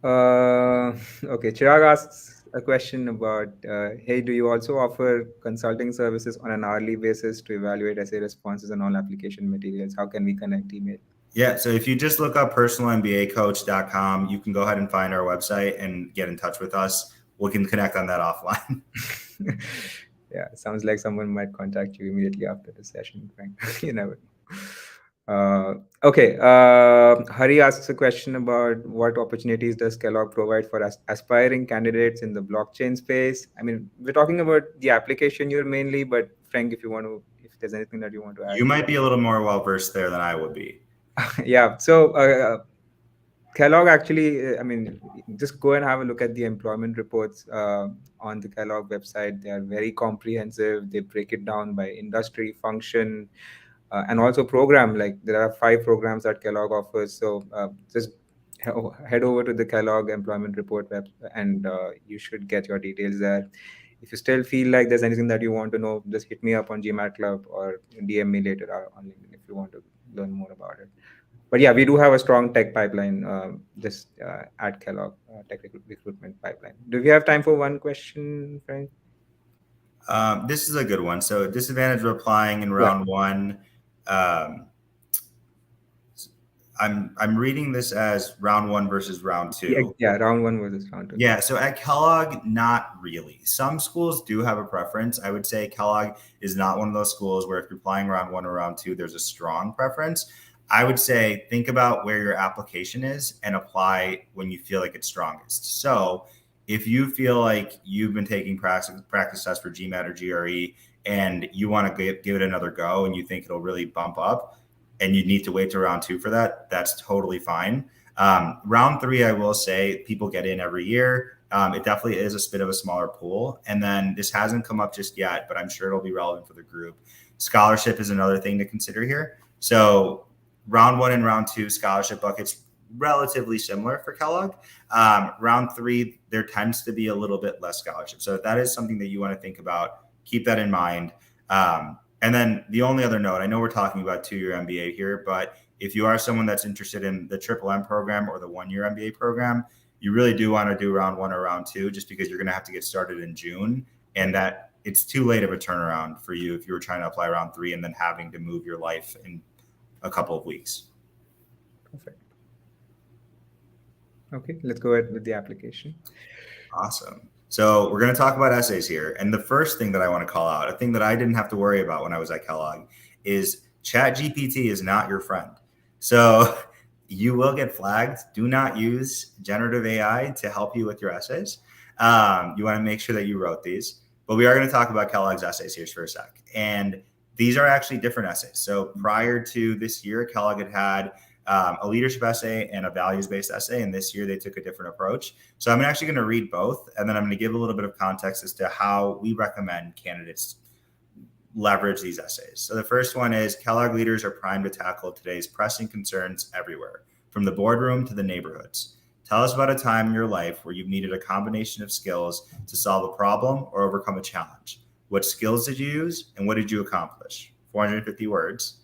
Okay, Chirag asks a question about, hey, do you also offer consulting services on an hourly basis to evaluate essay responses and all application materials? How can we connect? Email? Yeah, so if you just look up personalmbacoach.com, you can go ahead and find our website and get in touch with us. We can connect on that offline. Yeah, sounds like someone might contact you immediately after the session, Frank. You never know. Okay, Hari asks a question about what opportunities does Kellogg provide for aspiring candidates in the blockchain space? I mean, we're talking about the application here mainly, but Frank, if there's anything that you want to add. You might be a little more well-versed there than I would be. Yeah, so Kellogg actually, I mean, just go and have a look at the employment reports on the Kellogg website. They are very comprehensive. They break it down by industry, function, and also program. Like, there are 5 programs that Kellogg offers. So just head over to the Kellogg employment report web, and you should get your details there. If you still feel like there's anything that you want to know, just hit me up on GMAT Club or DM me later on LinkedIn if you want to learn more about it. But yeah, we do have a strong tech pipeline at Kellogg, tech recruitment pipeline. Do we have time for one question, Frank? This is a good one. So disadvantage of applying in round 1. I'm reading this as round 1 versus round 2. Yeah, round 1 versus round 2. Yeah, so at Kellogg, not really. Some schools do have a preference. I would say Kellogg is not one of those schools where if you're applying round 1 or round 2, there's a strong preference. I would say think about where your application is and apply when you feel like it's strongest. So if you feel like you've been taking practice tests for GMAT or GRE and you want to give it another go and you think it'll really bump up and you need to wait to round 2 for that, that's totally fine. Round three, I will say, people get in every year. It definitely is a bit of a smaller pool. And then this hasn't come up just yet, but I'm sure it'll be relevant for the group. Scholarship is another thing to consider here. So round one and round two scholarship buckets relatively similar for Kellogg. Round three, there tends to be a little bit less scholarship. So if that is something that you want to think about, keep that in mind. And then the only other note, I know we're talking about 2-year MBA here, but if you are someone that's interested in the Triple M program or the 1-year MBA program, you really do want to do round one or round two, just because you're going to have to get started in June, and that it's too late of a turnaround for you if you were trying to apply round three and then having to move your life in a couple of weeks. Perfect. Okay, let's go ahead with the application. Awesome. So we're going to talk about essays here. And the first thing that I want to call out, a thing that I didn't have to worry about when I was at Kellogg, is ChatGPT is not your friend. So you will get flagged. Do not use generative AI to help you with your essays. You want to make sure that you wrote these. But we are going to talk about Kellogg's essays here for a sec. And these are actually different essays. So prior to this year, Kellogg had a leadership essay and a values-based essay. And this year they took a different approach. So I'm actually going to read both, and then I'm going to give a little bit of context as to how we recommend candidates leverage these essays. So the first one is, Kellogg leaders are primed to tackle today's pressing concerns everywhere, from the boardroom to the neighborhoods. Tell us about a time in your life where you've needed a combination of skills to solve a problem or overcome a challenge. What skills did you use and what did you accomplish? 450 words.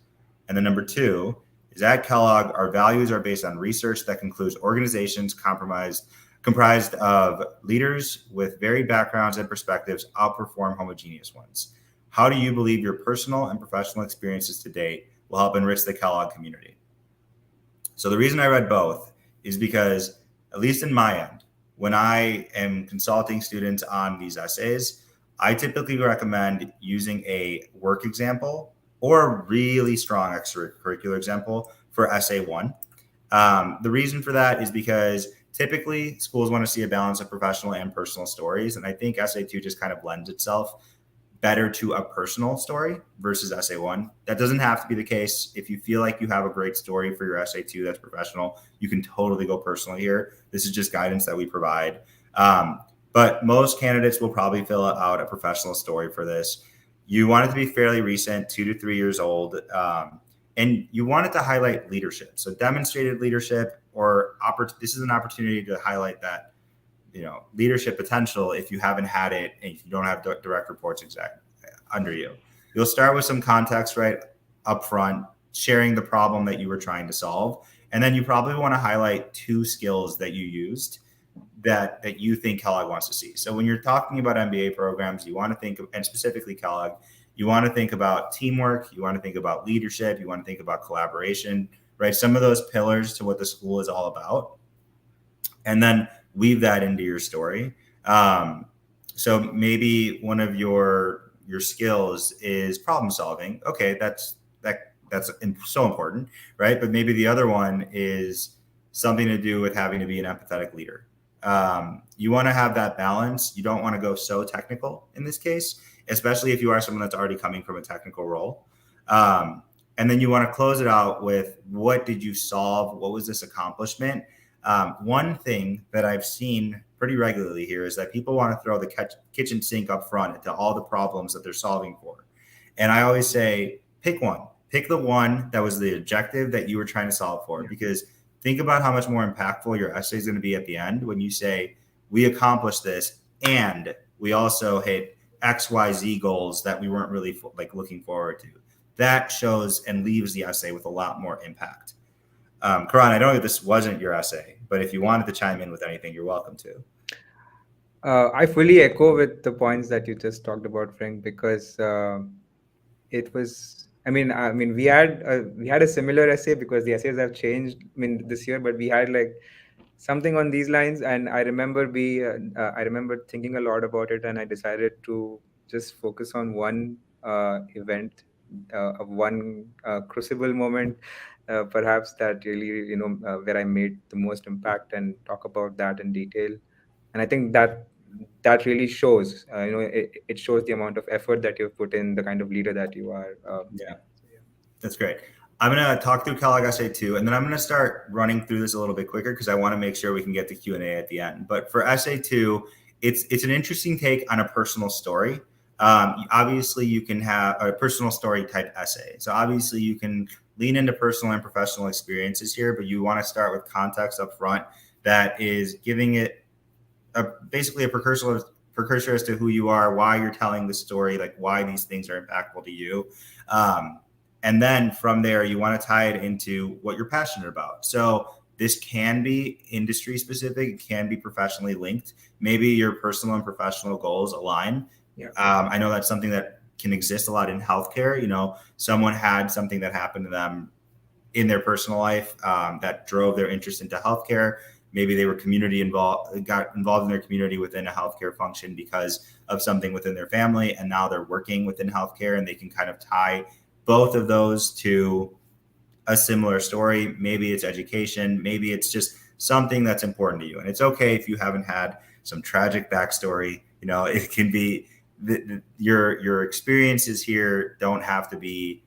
And then number two is, at Kellogg, our values are based on research that concludes organizations comprised of leaders with varied backgrounds and perspectives outperform homogeneous ones. How do you believe your personal and professional experiences to date will help enrich the Kellogg community? So the reason I read both is because, at least in my end, when I am consulting students on these essays, I typically recommend using a work example or a really strong extracurricular example for essay one. The reason for that is because typically schools want to see a balance of professional and personal stories. And I think essay two just kind of lends itself better to a personal story versus essay one. That doesn't have to be the case. If you feel like you have a great story for your essay two that's professional, you can totally go personal here. This is just guidance that we provide. But most candidates will probably fill out a professional story for this. You want it to be fairly recent, 2 to 3 years old. And you want it to highlight leadership. So demonstrated leadership, or this is an opportunity to highlight that, leadership potential if you haven't had it and if you don't have direct reports under you. You'll start with some context right up front, sharing the problem that you were trying to solve. And then you probably want to highlight 2 skills that you used that you think Kellogg wants to see. So when you're talking about MBA programs, you want to think of, and specifically Kellogg, you want to think about teamwork, you want to think about leadership, you want to think about collaboration, right? Some of those pillars to what the school is all about. And then weave that into your story. So maybe one of your skills is problem solving. Okay, that's so important, right? But maybe the other one is something to do with having to be an empathetic leader. You want to have that balance. You don't want to go so technical in this case, especially if you are someone that's already coming from a technical role. And then you want to close it out with, what did you solve? What was this accomplishment? One thing that I've seen pretty regularly here is that people want to throw the kitchen sink up front into all the problems that they're solving for. And I always say, pick one. Pick the one that was the objective that you were trying to solve for. Because think about how much more impactful your essay is going to be at the end when you say, we accomplished this and we also hit XYZ goals that we weren't really looking forward to. That shows and leaves the essay with a lot more impact. Karan, I know this wasn't your essay, but if you wanted to chime in with anything, you're welcome to. I fully echo with the points that you just talked about, Frank, because it was. I mean, we had a similar essay, because the essays have changed. This year, but we had something on these lines, and I remember thinking a lot about it, and I decided to just focus on one event, of one crucible moment, perhaps that really, where I made the most impact, and talk about that in detail. And I think that really shows, it shows the amount of effort that you've put in, the kind of leader that you are. Yeah. That's great. I'm going to talk through Kellogg SA2, and then I'm going to start running through this a little bit quicker because I want to make sure we can get to Q&A at the end. But for SA2, it's an interesting take on a personal story. Obviously, you can have a personal story type essay. So obviously, you can lean into personal and professional experiences here, but you want to start with context up front that is giving it basically a precursor as to who you are, why you're telling the story, like why these things are impactful to you. And then from there, you want to tie it into what you're passionate about. So this can be industry specific, it can be professionally linked. Maybe your personal and professional goals align. Yeah. I know that's something that can exist a lot in healthcare. You know, someone had something that happened to them in their personal life that drove their interest into healthcare. Maybe they were got involved in their community within a healthcare function because of something within their family, and now they're working within healthcare, and they can kind of tie both of those to a similar story. Maybe it's education, maybe it's just something that's important to you. And it's okay if you haven't had some tragic backstory. You know, it can be your experiences here don't have to be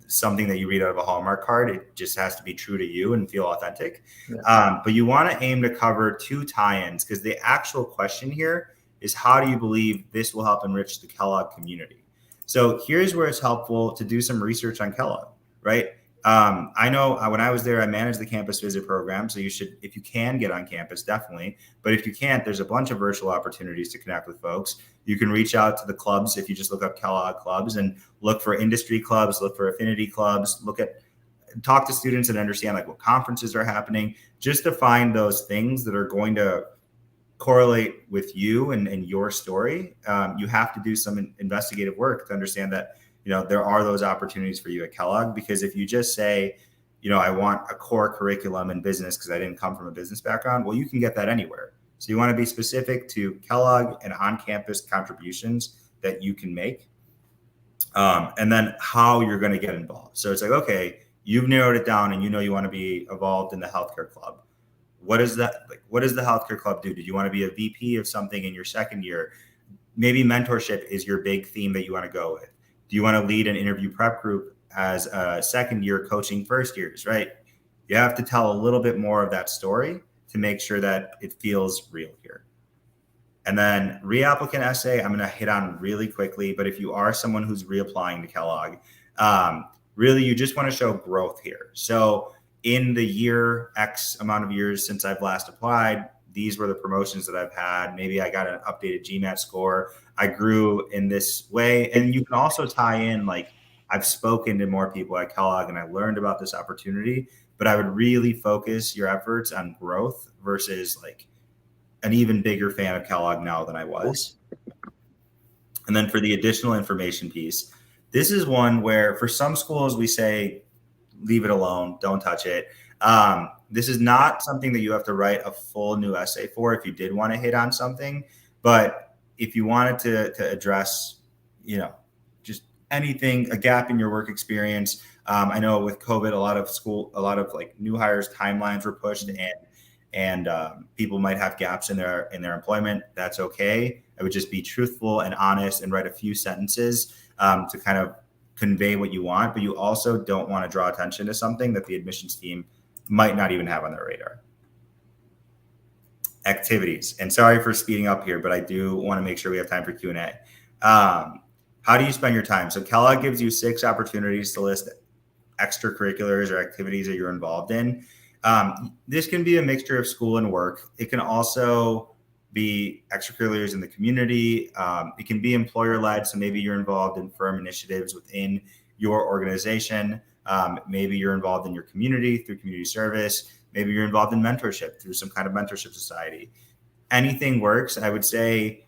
something that you read out of a Hallmark card. It just has to be true to you and feel authentic. Yeah. But you want to aim to cover 2 tie-ins, because the actual question here is, how do you believe this will help enrich the Kellogg community? So here's where it's helpful to do some research on Kellogg, right? I know when I was there, I managed the campus visit program. So you should, if you can get on campus, definitely. But if you can't, there's a bunch of virtual opportunities to connect with folks. You can reach out to the clubs if you just look up Kellogg clubs and look for industry clubs, look for affinity clubs, talk to students and understand like what conferences are happening, just to find those things that are going to correlate with you and your story. You have to do some investigative work to understand that, you know, there are those opportunities for you at Kellogg. Because if you just say, you know, I want a core curriculum in business because I didn't come from a business background, well, you can get that anywhere. So you want to be specific to Kellogg and on-campus contributions that you can make, and then how you're going to get involved. So it's like, okay, you've narrowed it down and you know you want to be involved in the healthcare club. What is that? Like, what does the healthcare club do? Do you want to be a VP of something in your second year? Maybe mentorship is your big theme that you want to go with. Do you want to lead an interview prep group as a second year coaching first years, right? You have to tell a little bit more of that story to make sure that it feels real here. And then reapplicant essay, I'm going to hit on really quickly. But if you are someone who's reapplying to Kellogg, really you just want to show growth here. So in the year X amount of years since I've last applied, these were the promotions that I've had. Maybe I got an updated GMAT score. I grew in this way. And you can also tie in, like, I've spoken to more people at Kellogg and I learned about this opportunity, but I would really focus your efforts on growth versus like an even bigger fan of Kellogg now than I was. And then for the additional information piece, this is one where for some schools we say, leave it alone, don't touch it. This is not something that you have to write a full new essay for if you did want to hit on something. But if you wanted to address, you know, just anything, a gap in your work experience. I know with COVID, a lot of like new hires timelines were pushed, and people might have gaps in their employment. That's okay. I would just be truthful and honest and write a few sentences to kind of convey what you want, but you also don't want to draw attention to something that the admissions team might not even have on their radar. Activities. And sorry for speeding up here, but I do want to make sure we have time for Q&A. How do you spend your time? So Kellogg gives you 6 opportunities to list extracurriculars or activities that you're involved in. This can be a mixture of school and work. It can also be extracurriculars in the community. It can be employer-led. So maybe you're involved in firm initiatives within your organization. Maybe you're involved in your community through community service. Maybe you're involved in mentorship through some kind of mentorship society. Anything works. I would say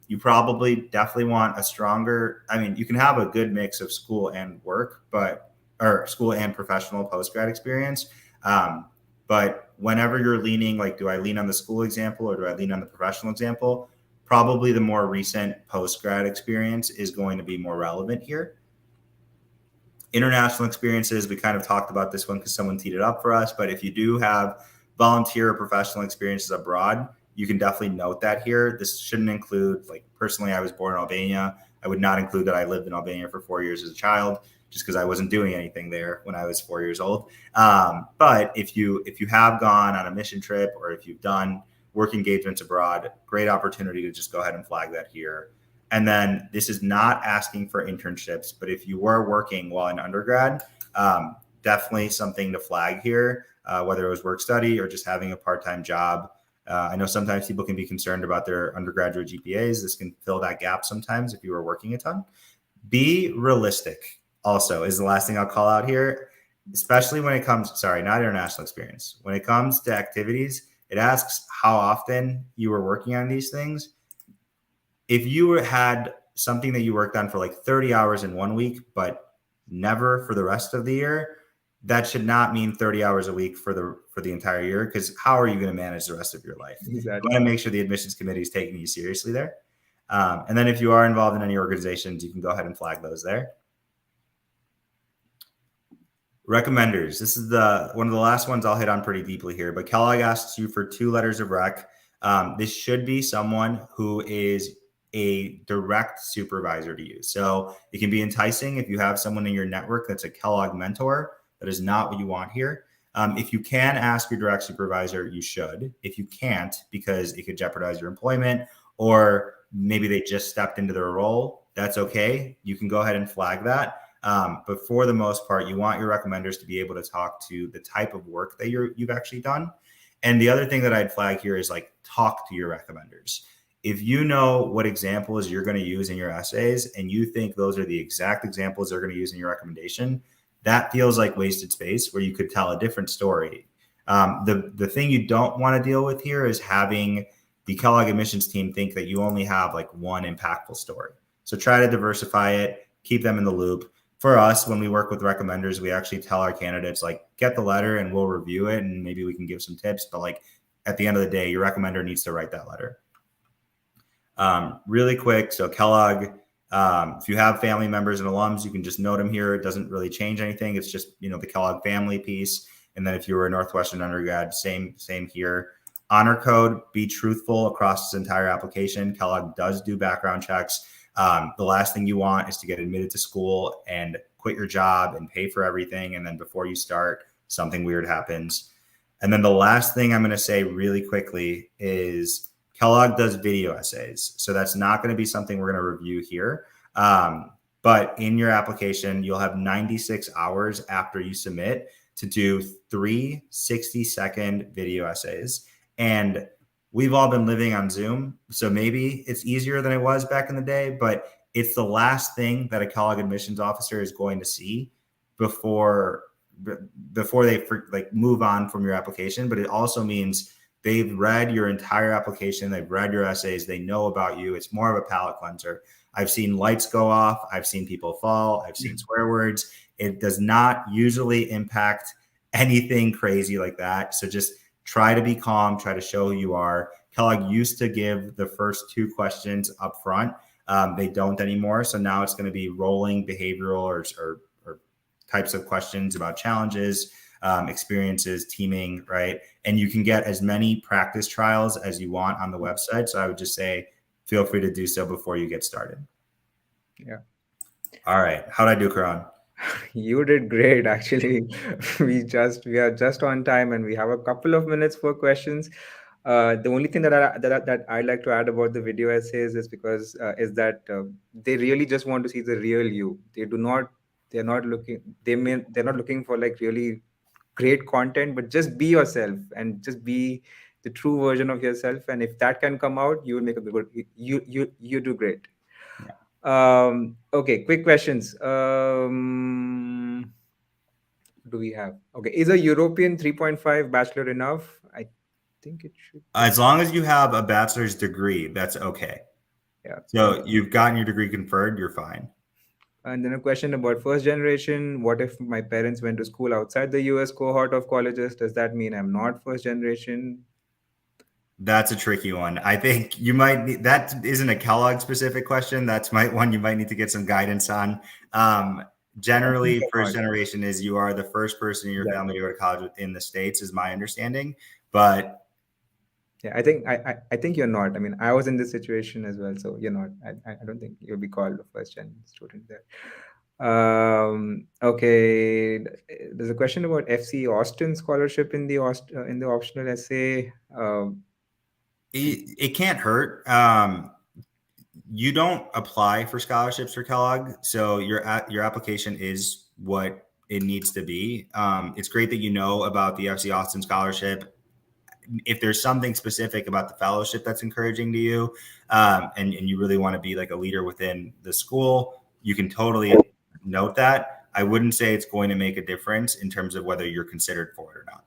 you probably definitely want a stronger, I mean, you can have a good mix of school and work, or school and professional post-grad experience. But whenever you're leaning, like, do I lean on the school example or do I lean on the professional example? Probably the more recent post-grad experience is going to be more relevant here. International experiences, we kind of talked about this one because someone teed it up for us. But if you do have volunteer or professional experiences abroad, you can definitely note that here. This shouldn't include, like, personally, I was born in Albania. I would not include that I lived in Albania for 4 years as a child. just because I wasn't doing anything there when I was 4 years old. But if you have gone on a mission trip, or if you've done work engagements abroad, great opportunity to just go ahead and flag that here. And then this is not asking for internships, but if you were working while in undergrad, definitely something to flag here, whether it was work study or just having a part-time job. I know sometimes people can be concerned about their undergraduate GPAs. This can fill that gap sometimes if you were working a ton. Be realistic also is the last thing I'll call out here, especially when it comes, sorry, not international experience. When it comes to activities, it asks how often you were working on these things. If you had something that you worked on for like 30 hours in 1 week, but never for the rest of the year, that should not mean 30 hours a week for the entire year, because how are you going to manage the rest of your life? Exactly. You want to make sure the admissions committee is taking you seriously there. And then if you are involved in any organizations, you can go ahead and flag those there. Recommenders. This is one of the last ones I'll hit on pretty deeply here, but Kellogg asks you for 2 letters of rec. This should be someone who is a direct supervisor to you. So it can be enticing if you have someone in your network that's a Kellogg mentor. That is not what you want here. If you can ask your direct supervisor, you should. If you can't, because it could jeopardize your employment, or maybe they just stepped into their role, that's okay. You can go ahead and flag that. But for the most part, you want your recommenders to be able to talk to the type of work that you've actually done. And the other thing that I'd flag here is like, talk to your recommenders. If you know what examples you're going to use in your essays and you think those are the exact examples they're going to use in your recommendation, that feels like wasted space where you could tell a different story. The thing you don't want to deal with here is having the Kellogg admissions team think that you only have like one impactful story. So try to diversify it, keep them in the loop. For us, when we work with recommenders, we actually tell our candidates, like, get the letter and we'll review it and maybe we can give some tips. But like at the end of the day, your recommender needs to write that letter. Really quick. So Kellogg, if you have family members and alums, you can just note them here. It doesn't really change anything. It's just, the Kellogg family piece. And then if you were a Northwestern undergrad, same here. Honor code, be truthful across this entire application. Kellogg does do background checks. The last thing you want is to get admitted to school and quit your job and pay for everything. And then before you start, something weird happens. And then the last thing I'm going to say really quickly is Kellogg does video essays. So that's not going to be something we're going to review here. But in your application, you'll have 96 hours after you submit to do 3 60-second video essays. And we've all been living on Zoom, so maybe it's easier than it was back in the day, but it's the last thing that a Kellogg admissions officer is going to see before they move on from your application. But it also means they've read your entire application, they've read your essays, they know about you. It's more of a palate cleanser. I've seen lights go off, I've seen people fall, I've seen swear words. It does not usually impact anything crazy like that. So just try to be calm, try to show who you are. Kellogg used to give the first 2 questions up front. They don't anymore. So now it's going to be rolling behavioral or types of questions about challenges, experiences, teaming, right? And you can get as many practice trials as you want on the website. So I would just say, feel free to do so before you get started. Yeah. All right. How'd I do, Karan? You did great, actually. We are just on time, and we have a couple of minutes for questions. The only thing that I'd like to add about the video essays is that they really just want to see the real you. They're not looking for like really great content, but just be yourself and just be the true version of yourself. And if that can come out, you will make a good. You do great. Okay, quick questions. Do we have? Okay, is a European 3.5 bachelor enough? I think it should be. As long as you have a bachelor's degree, that's okay. Yeah. So you've gotten your degree conferred, you're fine. And then a question about first generation. What if my parents went to school outside the US cohort of colleges? Does that mean I'm not first generation? That's a tricky one. I think you might need, that isn't a Kellogg specific question. That's one you might need to get some guidance on. Generally, first generation is you are the first person in your family to go to college within the States, is my understanding. But yeah, I think you're not. I mean, I was in this situation as well, so you're not. I don't think you'll be called a first gen student there. Okay, there's a question about FC Austin scholarship in the in the optional essay. It can't hurt. You don't apply for scholarships for Kellogg, so your application is what it needs to be. It's great that you know about the FC Austin scholarship. If there's something specific about the fellowship that's encouraging to you, and you really want to be like a leader within the school, you can totally note that. I wouldn't say it's going to make a difference in terms of whether you're considered for it or not.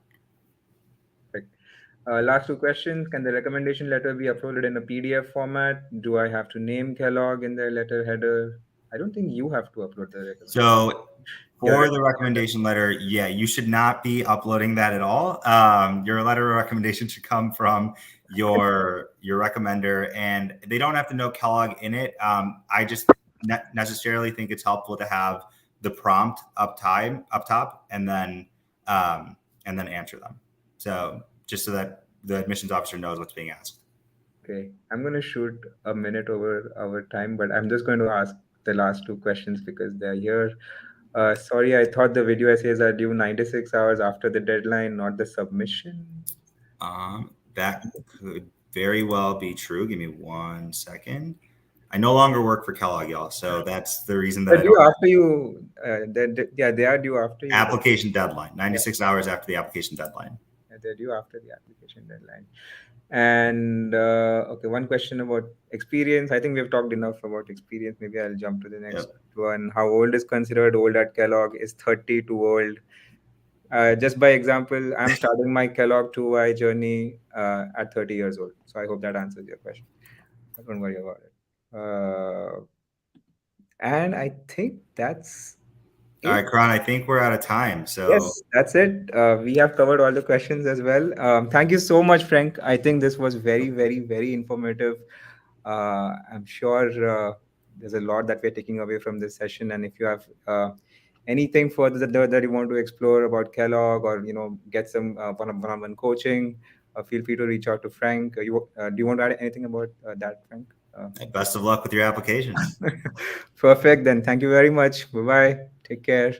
Last two questions. Can the recommendation letter be uploaded in a PDF format? Do I have to name Kellogg in the letter header? I don't think you have to upload the recommendation. So Your for the recommendation recommendation letter, yeah, you should not be uploading that at all. Your letter of recommendation should come from your recommender, and they don't have to know Kellogg in it. I just necessarily think it's helpful to have the prompt up top, and then answer them. So just so that the admissions officer knows what's being asked. Okay, I'm going to shoot a minute over our time, but I'm just going to ask the last two questions because they're here. Sorry, I thought the video essays are due 96 hours after the deadline, not the submission. That could very well be true. Give me 1 second. I no longer work for Kellogg, y'all, so that's the reason that They're I due don't. after you. Yeah, they are due after you. Application deadline, 96 hours after the application deadline. Yeah, they're due after the application deadline. And okay, one question about experience. I think we've talked enough about experience. Maybe I'll jump to the next one. How old is considered old at Kellogg? Is 30 too old? Just by example, I'm starting my Kellogg 2Y journey at 30 years old. So I hope that answers your question. Don't worry about it. And I think that's All right, it. Karan, I think we're out of time. So Yes, that's it. We have covered all the questions as well. Thank you so much, Frank. I think this was very, very, very informative. I'm sure there's a lot that we're taking away from this session. And if you have anything further that you want to explore about Kellogg, or get some one-on-one coaching, feel free to reach out to Frank. Do you want to add anything about that, Frank? best of luck with your application. Perfect. Then thank you very much. Bye bye. Take care.